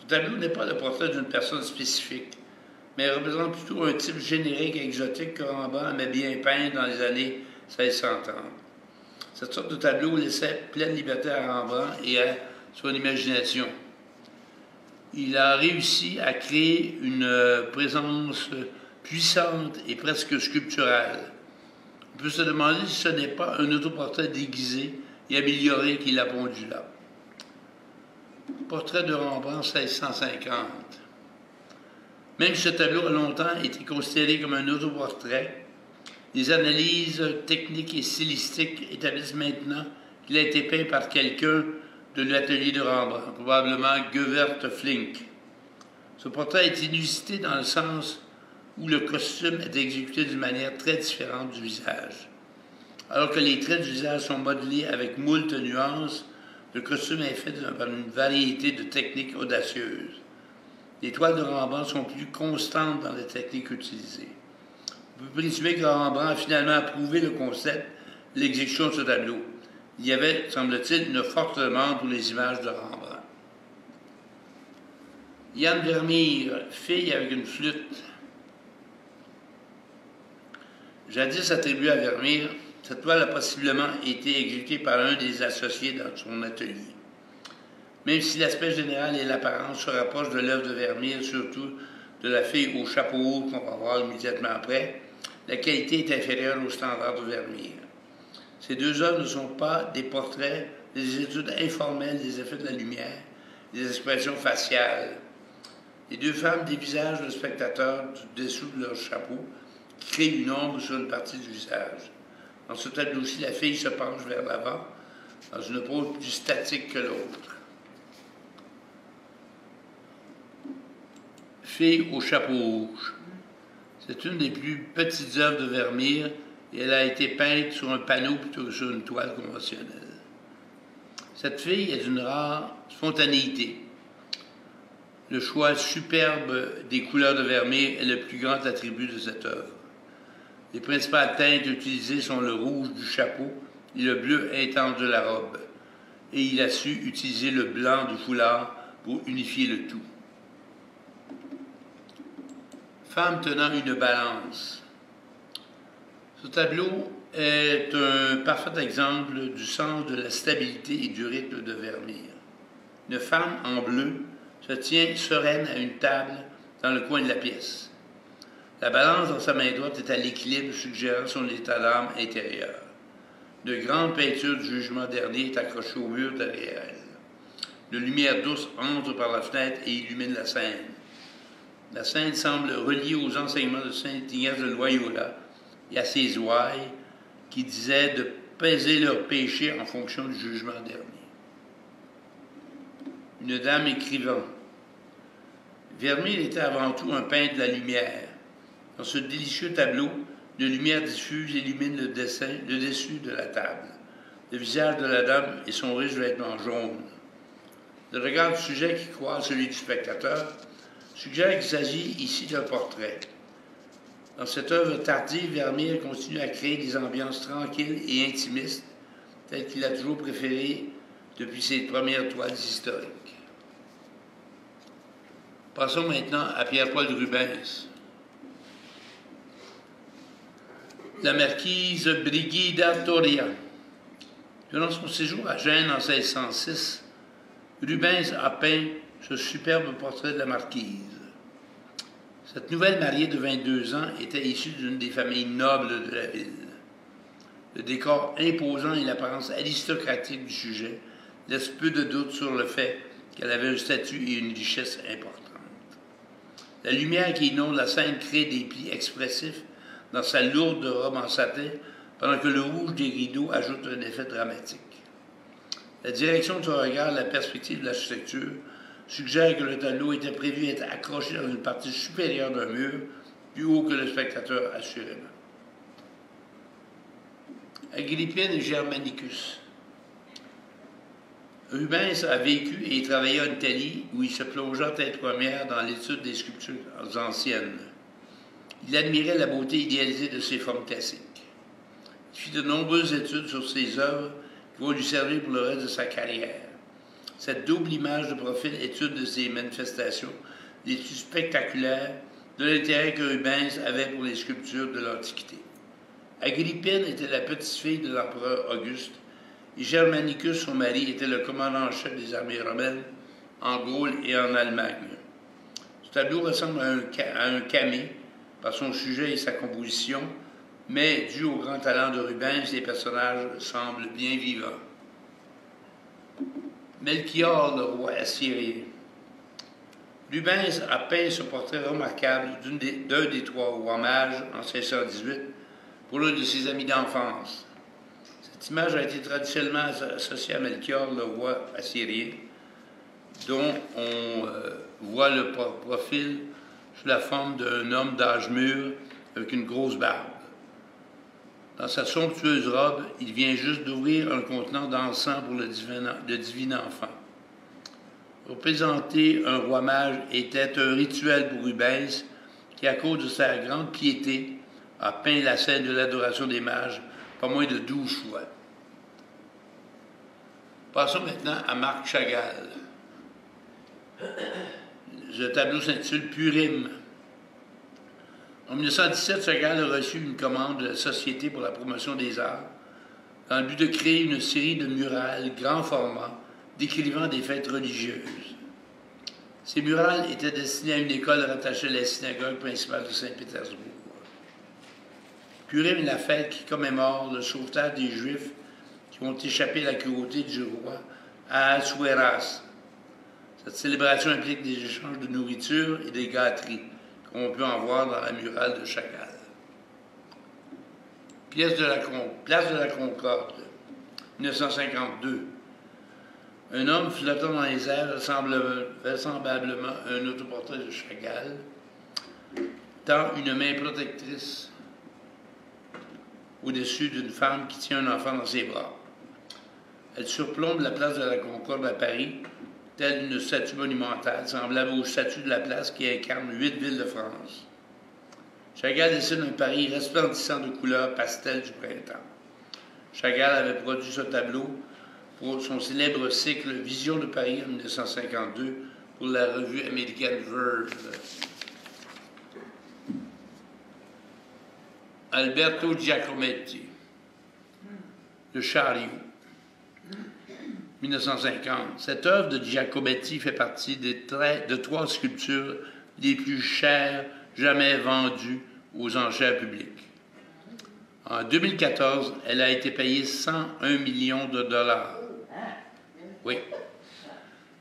Speaker 1: Ce tableau n'est pas le portrait d'une personne spécifique, mais représente plutôt un type générique et exotique que Rembrandt aimait bien peindre dans les années 1630. Cette sorte de tableau laissait pleine liberté à Rembrandt et à son imagination. Il a réussi à créer une présence puissante et presque sculpturale. On peut se demander si ce n'est pas un autoportrait déguisé et amélioré qui l'a pondu là. Portrait de Rembrandt 1650. Même si ce tableau a longtemps été considéré comme un autoportrait, les analyses techniques et stylistiques établissent maintenant qu'il a été peint par quelqu'un de l'atelier de Rembrandt, probablement Govert Flinck. Ce portrait est inusité dans le sens où le costume est exécuté d'une manière très différente du visage. Alors que les traits du visage sont modelés avec moult nuances, le costume est fait par une variété de techniques audacieuses. Les toiles de Rembrandt sont plus constantes dans les techniques utilisées. On peut présumer que Rembrandt a finalement approuvé le concept de l'exécution de ce tableau. Il y avait, semble-t-il, une forte demande pour les images de Rembrandt. Jan Vermeer, fille avec une flûte. Jadis attribuée à Vermeer, cette toile a possiblement été exécutée par un des associés dans son atelier. Même si l'aspect général et l'apparence se rapprochent de l'œuvre de Vermeer, surtout de la fille au chapeau haut qu'on va voir immédiatement après, la qualité est inférieure au standard de Vermeer. Ces deux œuvres ne sont pas des portraits, des études informelles des effets de la lumière, des expressions faciales. Les deux femmes dévisagent le spectateur du dessous de leur chapeau, qui crée une ombre sur une partie du visage. Dans ce tableau-ci, la fille se penche vers l'avant, dans une pose plus statique que l'autre. Fille au chapeau rouge. C'est une des plus petites œuvres de Vermeer et elle a été peinte sur un panneau plutôt que sur une toile conventionnelle. Cette fille est d'une rare spontanéité. Le choix superbe des couleurs de Vermeer est le plus grand attribut de cette œuvre. Les principales teintes utilisées sont le rouge du chapeau et le bleu intense de la robe. Et il a su utiliser le blanc du foulard pour unifier le tout. Femme tenant une balance. Ce tableau est un parfait exemple du sens de la stabilité et du rythme de Vermeer. Une femme en bleu se tient sereine à une table dans le coin de la pièce. La balance dans sa main droite est à l'équilibre, suggérant son état d'âme intérieur. De grandes peintures du jugement dernier est accrochée au mur derrière elle. Une lumière douce entre par la fenêtre et illumine la scène. La scène semble reliée aux enseignements de saint Ignace de Loyola et à ses ouailles qui disaient de peser leurs péchés en fonction du jugement dernier. Une dame écrivant. Vermeer était avant tout un peintre de la lumière. Dans ce délicieux tableau, une lumière diffuse illumine le dessus de la table, le visage de la dame et son riche vêtement jaune. Le regard du sujet qui croise celui du spectateur suggère qu'il s'agit ici d'un portrait. Dans cette œuvre tardive, Vermeer continue à créer des ambiances tranquilles et intimistes, telles qu'il a toujours préférées depuis ses premières toiles historiques. Passons maintenant à Pierre-Paul Rubens. La marquise Brigida Doria. Durant son séjour à Gênes en 1606, Rubens a peint ce superbe portrait de la marquise. Cette nouvelle mariée de 22 ans était issue d'une des familles nobles de la ville. Le décor imposant et l'apparence aristocratique du sujet laissent peu de doute sur le fait qu'elle avait un statut et une richesse importante. La lumière qui inonde la scène crée des plis expressifs dans sa lourde robe en satin, pendant que le rouge des rideaux ajoute un effet dramatique. La direction de son regard, la perspective de l'architecture, suggère que le tableau était prévu être accroché dans une partie supérieure d'un mur, plus haut que le spectateur assurément. Agrippine et Germanicus. Rubens a vécu et travaillé en Italie, où il se plongea tête première dans l'étude des sculptures anciennes. Il admirait la beauté idéalisée de ces formes classiques. Il fit de nombreuses études sur ses œuvres qui vont lui servir pour le reste de sa carrière. Cette double image de profil étude de ces manifestations l'étude spectaculaire de l'intérêt que Rubens avait pour les sculptures de l'Antiquité. Agrippine était la petite-fille de l'empereur Auguste et Germanicus, son mari, était le commandant en chef des armées romaines en Gaule et en Allemagne. Ce tableau ressemble à un camée par son sujet et sa composition, mais dû au grand talent de Rubens, les personnages semblent bien vivants. Melchior, le roi assyrien. Rubens a peint ce portrait remarquable d'un des trois rois mages en 1618 pour l'un de ses amis d'enfance. Cette image a été traditionnellement associée à Melchior, le roi assyrien, dont on voit le profil sous la forme d'un homme d'âge mûr avec une grosse barbe. Dans sa somptueuse robe, il vient juste d'ouvrir un contenant d'encens pour le divin enfant. Représenter un roi mage était un rituel pour Rubens, qui, à cause de sa grande piété, a peint la scène de l'adoration des mages pas moins de 12 fois. Passons maintenant à Marc Chagall. Le tableau s'intitule Purim. En 1917, Chagall a reçu une commande de la Société pour la promotion des arts dans le but de créer une série de murales grand format décrivant des fêtes religieuses. Ces murales étaient destinées à une école rattachée à la synagogue principale de Saint-Pétersbourg. Purim est la fête qui commémore le sauvetage des Juifs qui ont échappé à la cruauté du roi Ahasuérus. Cette célébration implique des échanges de nourriture et des gâteries, comme on peut en voir dans la murale de Chagall. Place de la Concorde, 1952. Un homme flottant dans les airs ressemble vraisemblablement à un autoportrait de Chagall, tend une main protectrice au-dessus d'une femme qui tient un enfant dans ses bras. Elle surplombe la place de la Concorde à Paris, telle une statue monumentale, semblable aux statues de la place qui incarnent 8 villes de France. Chagall dessine un Paris resplendissant de couleurs pastel du printemps. Chagall avait produit ce tableau pour son célèbre cycle Vision de Paris en 1952 pour la revue américaine Verve. Alberto Giacometti, Le chariot, 1950. Cette œuvre de Giacometti fait partie de 3 sculptures les plus chères jamais vendues aux enchères publiques. En 2014, elle a été payée 101 millions de dollars. Oui.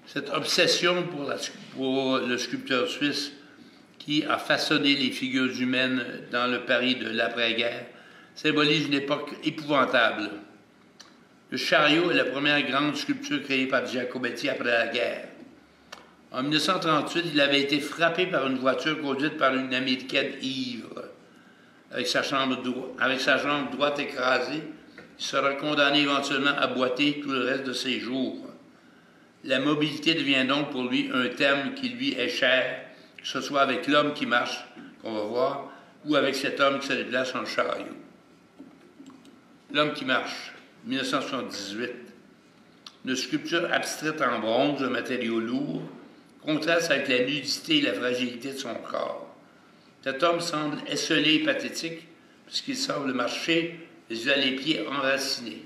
Speaker 1: Cette obsession pour le sculpteur suisse qui a façonné les figures humaines dans le Paris de l'après-guerre symbolise une époque épouvantable. Le chariot est la première grande sculpture créée par Giacometti après la guerre. En 1938, il avait été frappé par une voiture conduite par une Américaine ivre. Avec sa jambe droite écrasée, il sera condamné éventuellement à boiter tout le reste de ses jours. La mobilité devient donc pour lui un thème qui lui est cher, que ce soit avec l'homme qui marche, qu'on va voir, ou avec cet homme qui se déplace en chariot. L'homme qui marche, 1978. Une sculpture abstraite en bronze, de matériaux lourds, contraste avec la nudité et la fragilité de son corps. Cet homme semble esselé et pathétique, puisqu'il semble marcher les pieds enracinés.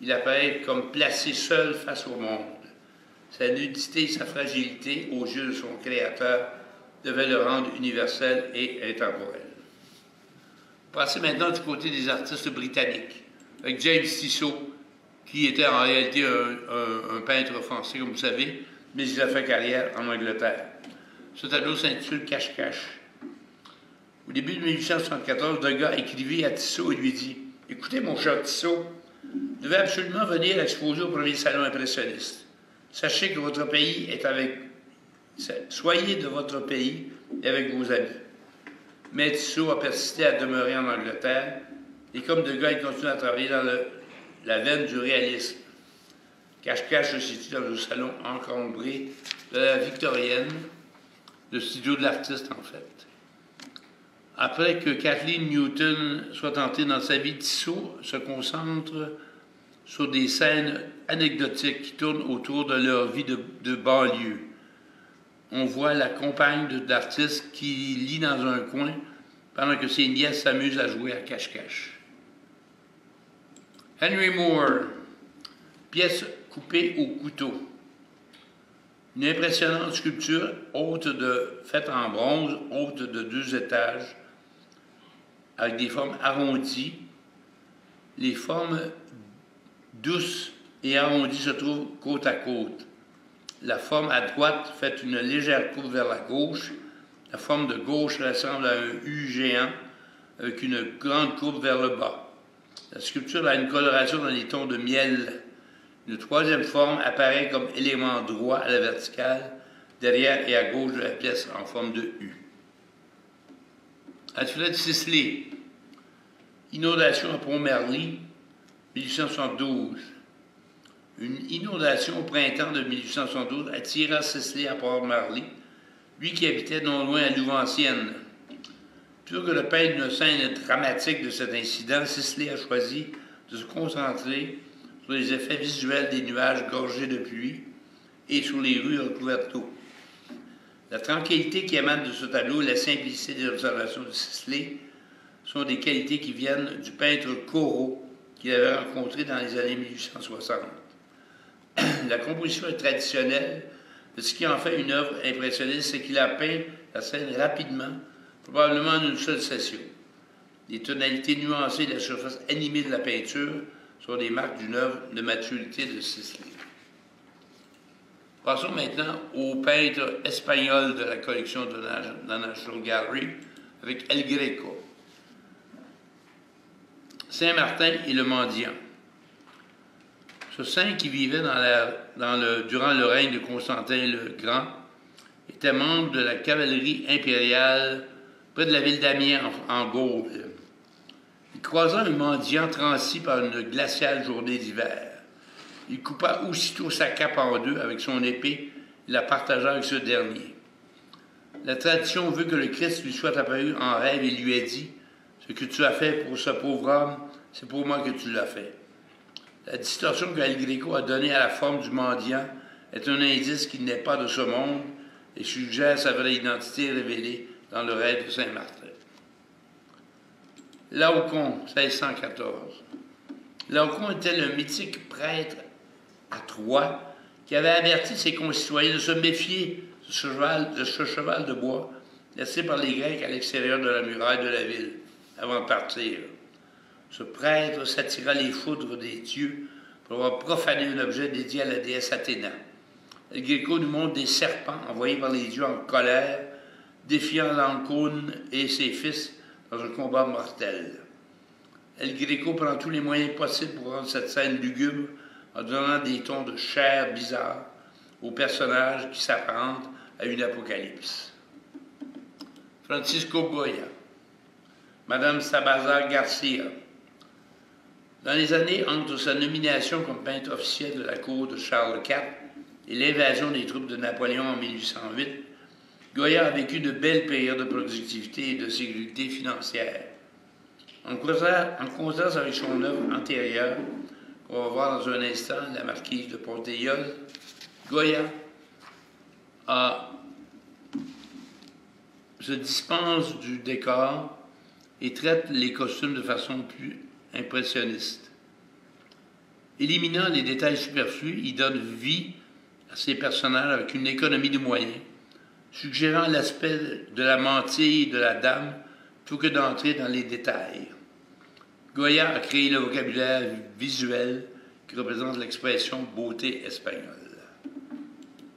Speaker 1: Il apparaît comme placé seul face au monde. Sa nudité et sa fragilité, aux yeux de son créateur, devaient le rendre universel et intemporel. Passez maintenant du côté des artistes britanniques, avec James Tissot, qui était en réalité un peintre français, comme vous savez, mais il a fait carrière en Angleterre. Ce tableau s'intitule Cache-Cache. Au début de 1874, Degas écrivit à Tissot et lui dit « Écoutez, mon cher Tissot, vous devez absolument venir exposer au premier salon impressionniste. Sachez que votre pays est avec... Soyez de votre pays et avec vos amis. » Mais Tissot a persisté à demeurer en Angleterre Et comme Degas, il continue à travailler dans la veine du réalisme. Cache-cache se situe dans le salon encombré de la Victorienne, le studio de l'artiste en fait. Après que Kathleen Newton soit entrée dans sa vie, Tissot se concentre sur des scènes anecdotiques qui tournent autour de leur vie de banlieue. On voit la compagne de l'artiste qui lit dans un coin pendant que ses nièces s'amusent à jouer à cache-cache. Henry Moore, pièce coupée au couteau. Une impressionnante sculpture faite en bronze, haute de 2 étages, avec des formes arrondies. Les formes douces et arrondies se trouvent côte à côte. La forme à droite fait une légère courbe vers la gauche. La forme de gauche ressemble à un U géant avec une grande courbe vers le bas. La sculpture a une coloration dans les tons de miel. Une troisième forme apparaît comme élément droit à la verticale, derrière et à gauche de la pièce en forme de U. Alfred Sisley, inondation à Pont-Merly, 1872. Une inondation au printemps de 1872 attira Sisley à Pont-Merly, lui qui habitait non loin à Louveciennes. Plutôt que de peindre une scène dramatique de cet incident, Sisley a choisi de se concentrer sur les effets visuels des nuages gorgés de pluie et sur les rues recouvertes d'eau. La tranquillité qui émane de ce tableau et la simplicité des observations de Sisley sont des qualités qui viennent du peintre Corot qu'il avait rencontré dans les années 1860. La composition est traditionnelle, mais ce qui en fait une œuvre impressionniste, c'est qu'il a peint la scène rapidement, probablement en une seule session. Les tonalités nuancées et la surface animée de la peinture sont des marques d'une œuvre de maturité de Sisley. Passons maintenant au peintre espagnol de la collection de la National Gallery avec El Greco. Saint-Martin et le mendiant. Ce saint qui vivait durant le règne de Constantin le Grand était membre de la cavalerie impériale près de la ville d'Amiens en Gaule. Il croisa un mendiant transi par une glaciale journée d'hiver. Il coupa aussitôt sa cape en deux avec son épée et la partagea avec ce dernier. La tradition veut que le Christ lui soit apparu en rêve et lui ait dit « Ce que tu as fait pour ce pauvre homme, c'est pour moi que tu l'as fait. » La distorsion que El Greco a donnée à la forme du mendiant est un indice qu'il n'est pas de ce monde et suggère sa vraie identité révélée dans le rêve de Saint-Martin. Laocoon, 1614. Laocoon était le mythique prêtre à Troie qui avait averti ses concitoyens de se méfier de ce cheval de bois laissé par les Grecs à l'extérieur de la muraille de la ville avant de partir. Ce prêtre s'attira les foudres des dieux pour avoir profané un objet dédié à la déesse Athéna. El Greco nous montre des serpents envoyés par les dieux en colère, défiant Laocoon et ses fils dans un combat mortel. El Greco prend tous les moyens possibles pour rendre cette scène lugubre en donnant des tons de chair bizarres aux personnages qui s'apparentent à une apocalypse. Francisco Goya, Madame Salazar Garcia. Dans les années entre sa nomination comme peintre officiel de la cour de Charles IV et l'invasion des troupes de Napoléon en 1808, Goya a vécu de belles périodes de productivité et de sécurité financière. En contraste avec son œuvre antérieure, qu'on va voir dans un instant, la marquise de Ponteilleul, Goya se dispense du décor et traite les costumes de façon plus impressionniste. Éliminant les détails superflus, il donne vie à ses personnages avec une économie de moyens, suggérant l'aspect de la mantille et de la dame plutôt que d'entrer dans les détails. Goya a créé le vocabulaire visuel qui représente l'expression beauté espagnole.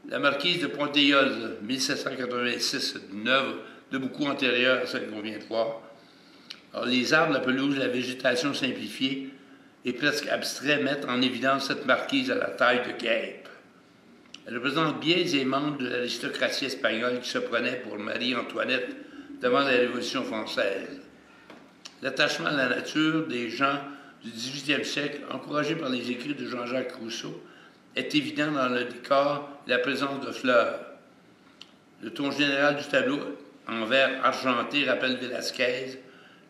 Speaker 1: La marquise de Ponteilleul, 1786, une œuvre de beaucoup antérieure à celle qu'on vient de voir. Alors, les arbres, la pelouse, la végétation simplifiée et presque abstrait mettent en évidence cette marquise à la taille de guêpe. Elle représente bien les membres de l'aristocratie espagnole qui se prenaient pour Marie-Antoinette devant la Révolution française. L'attachement à la nature des gens du 18e siècle, encouragé par les écrits de Jean-Jacques Rousseau, est évident dans le décor et la présence de fleurs. Le ton général du tableau en vert argenté rappelle Velázquez,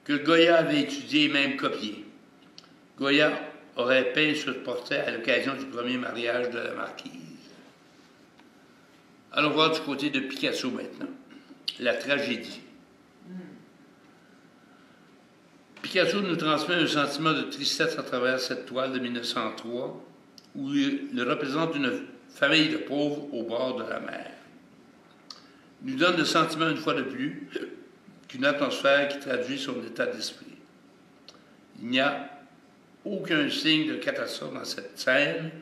Speaker 1: que Goya avait étudié et même copié. Goya aurait peint ce portrait à l'occasion du premier mariage de la marquise. Allons voir du côté de Picasso maintenant. La tragédie. Picasso nous transmet un sentiment de tristesse à travers cette toile de 1903, où il représente une famille de pauvres au bord de la mer. Il nous donne le sentiment, une fois de plus, qu'une atmosphère qui traduit son état d'esprit. Il n'y a aucun signe de catastrophe dans cette scène,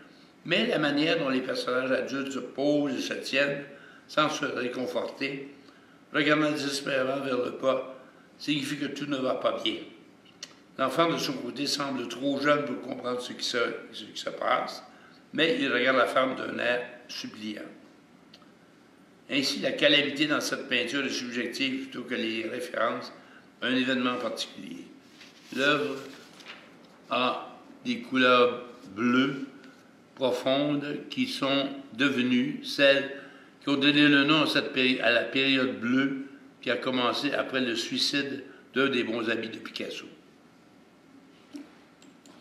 Speaker 1: mais la manière dont les personnages adultes se posent et se tiennent, sans se réconforter, regardant désespérément vers le bas, signifie que tout ne va pas bien. L'enfant, de son côté, semble trop jeune pour comprendre ce qui se passe, mais il regarde la femme d'un air suppliant. Ainsi, la calamité dans cette peinture est subjective plutôt que les références à un événement particulier. L'œuvre a des couleurs bleues profondes qui sont devenues celles qui ont donné le nom à la période bleue qui a commencé après le suicide d'un des bons amis de Picasso.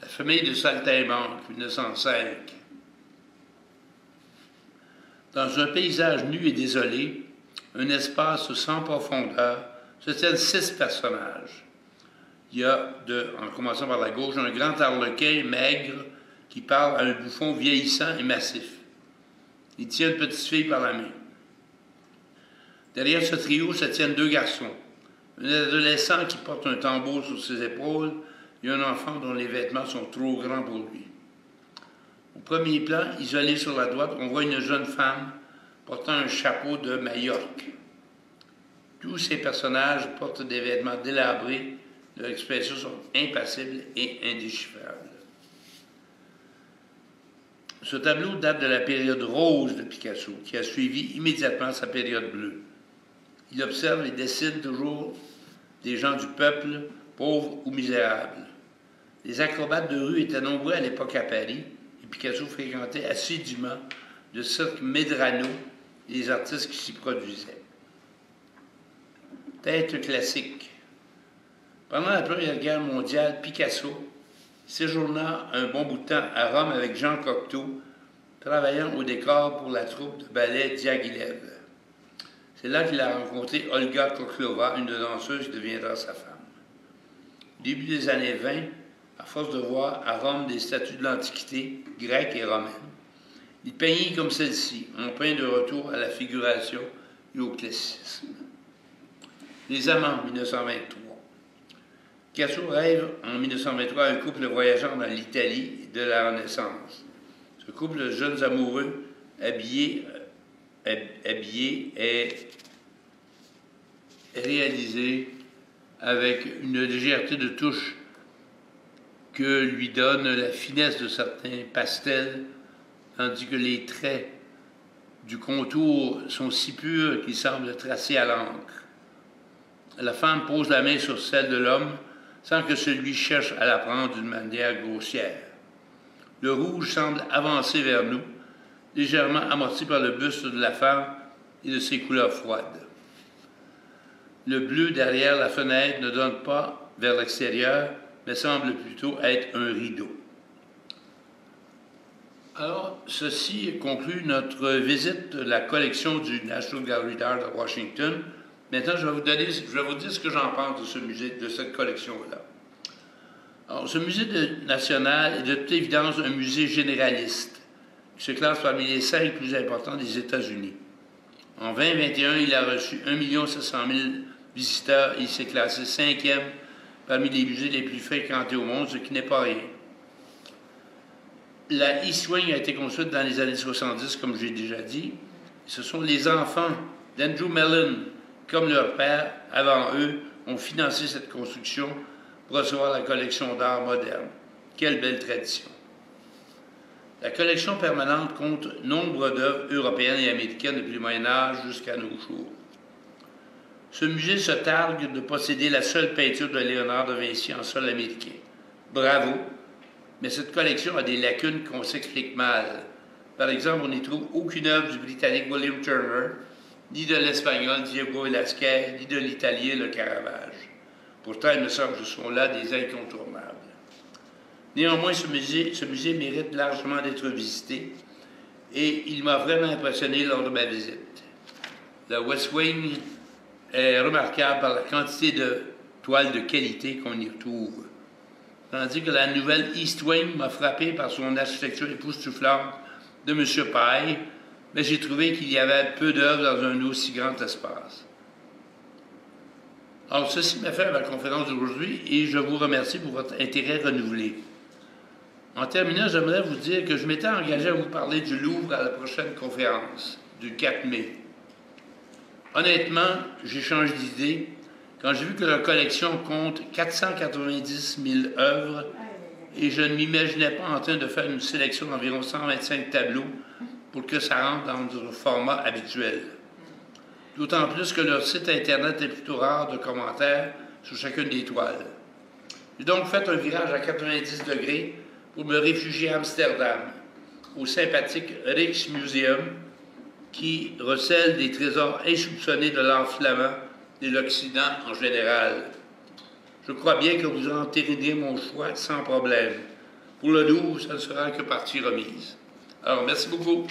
Speaker 1: La famille de Saltimbanque, 1905. Dans un paysage nu et désolé, un espace sans profondeur, se tiennent 6 personnages. Il y a, en commençant par la gauche, un grand arlequin maigre qui parle à un bouffon vieillissant et massif. Il tient une petite fille par la main. Derrière ce trio se tiennent 2 garçons. Un adolescent qui porte un tambour sur ses épaules et un enfant dont les vêtements sont trop grands pour lui. Au premier plan, isolé sur la droite, on voit une jeune femme portant un chapeau de Majorque. Tous ces personnages portent des vêtements délabrés, leurs expressions sont impassibles et indéchiffrables. Ce tableau date de la période rose de Picasso, qui a suivi immédiatement sa période bleue. Il observe et dessine toujours des gens du peuple, pauvres ou misérables. Les acrobates de rue étaient nombreux à l'époque à Paris, et Picasso fréquentait assidûment le cirque Medrano et les artistes qui s'y produisaient. Tête classique. Pendant la Première Guerre mondiale, Picasso séjourna un bon bout de temps à Rome avec Jean Cocteau, travaillant au décor pour la troupe de ballet Diaghilev. C'est là qu'il a rencontré Olga Koklova, une danseuse qui deviendra sa femme. Au début des années 20, à force de voir à Rome des statues de l'Antiquité, grecque et romaine, il peignit comme celle-ci, en peint de retour à la figuration et au classicisme. Les Amants, 1923. Picasso rêve en 1923 un couple voyageant dans l'Italie de la Renaissance. Ce couple de jeunes amoureux habillés est réalisé avec une légèreté de touche que lui donne la finesse de certains pastels, tandis que les traits du contour sont si purs qu'ils semblent tracés à l'encre. La femme pose la main sur celle de l'homme sans que celui cherche à la prendre d'une manière grossière. Le rouge semble avancer vers nous, légèrement amorti par le buste de la femme et de ses couleurs froides. Le bleu derrière la fenêtre ne donne pas vers l'extérieur, mais semble plutôt être un rideau. Alors, ceci conclut notre visite de la collection du National Gallery d'Art de Washington. Maintenant, je vais vous dire ce que j'en pense de ce musée, de cette collection-là. Alors, ce musée national est de toute évidence un musée généraliste, qui se classe parmi les 5 plus importants des États-Unis. En 2021, il a reçu 1 700 000 visiteurs et il s'est classé 5e parmi les musées les plus fréquentés au monde, ce qui n'est pas rien. La East Wing a été construite dans les années 70, comme j'ai déjà dit. Ce sont les enfants d'Andrew Mellon, comme leur père, avant eux, ont financé cette construction pour recevoir la collection d'art moderne. Quelle belle tradition! La collection permanente compte nombre d'œuvres européennes et américaines depuis le Moyen Âge jusqu'à nos jours. Ce musée se targue de posséder la seule peinture de Léonard de Vinci en sol américain. Bravo, mais cette collection a des lacunes qu'on s'explique mal. Par exemple, on n'y trouve aucune œuvre du Britannique William Turner, ni de l'Espagnol Diego Velázquez, ni de l'Italien Le Caravage. Pourtant, il me semble que ce sont là des incontournables. Néanmoins, ce musée mérite largement d'être visité et il m'a vraiment impressionné lors de ma visite. Le West Wing est remarquable par la quantité de toiles de qualité qu'on y trouve. Tandis que la nouvelle East Wing m'a frappé par son architecture époustouflante de M. Pye, mais j'ai trouvé qu'il y avait peu d'œuvres dans un aussi grand espace. Alors, ceci m'a fait ma conférence d'aujourd'hui et je vous remercie pour votre intérêt renouvelé. En terminant, j'aimerais vous dire que je m'étais engagé à vous parler du Louvre à la prochaine conférence, du 4 mai. Honnêtement, j'ai changé d'idée quand j'ai vu que leur collection compte 490 000 œuvres et je ne m'imaginais pas en train de faire une sélection d'environ 125 tableaux pour que ça rentre dans notre format habituel. D'autant plus que leur site Internet est plutôt rare de commentaires sur chacune des toiles. J'ai donc fait un virage à 90 degrés pour me réfugier à Amsterdam, au sympathique Rijksmuseum, qui recèle des trésors insoupçonnés de l'art flamand et de l'Occident en général. Je crois bien que vous entérinerez mon choix sans problème. Pour le Louvre, ça ne sera que partie remise. Alors, merci beaucoup.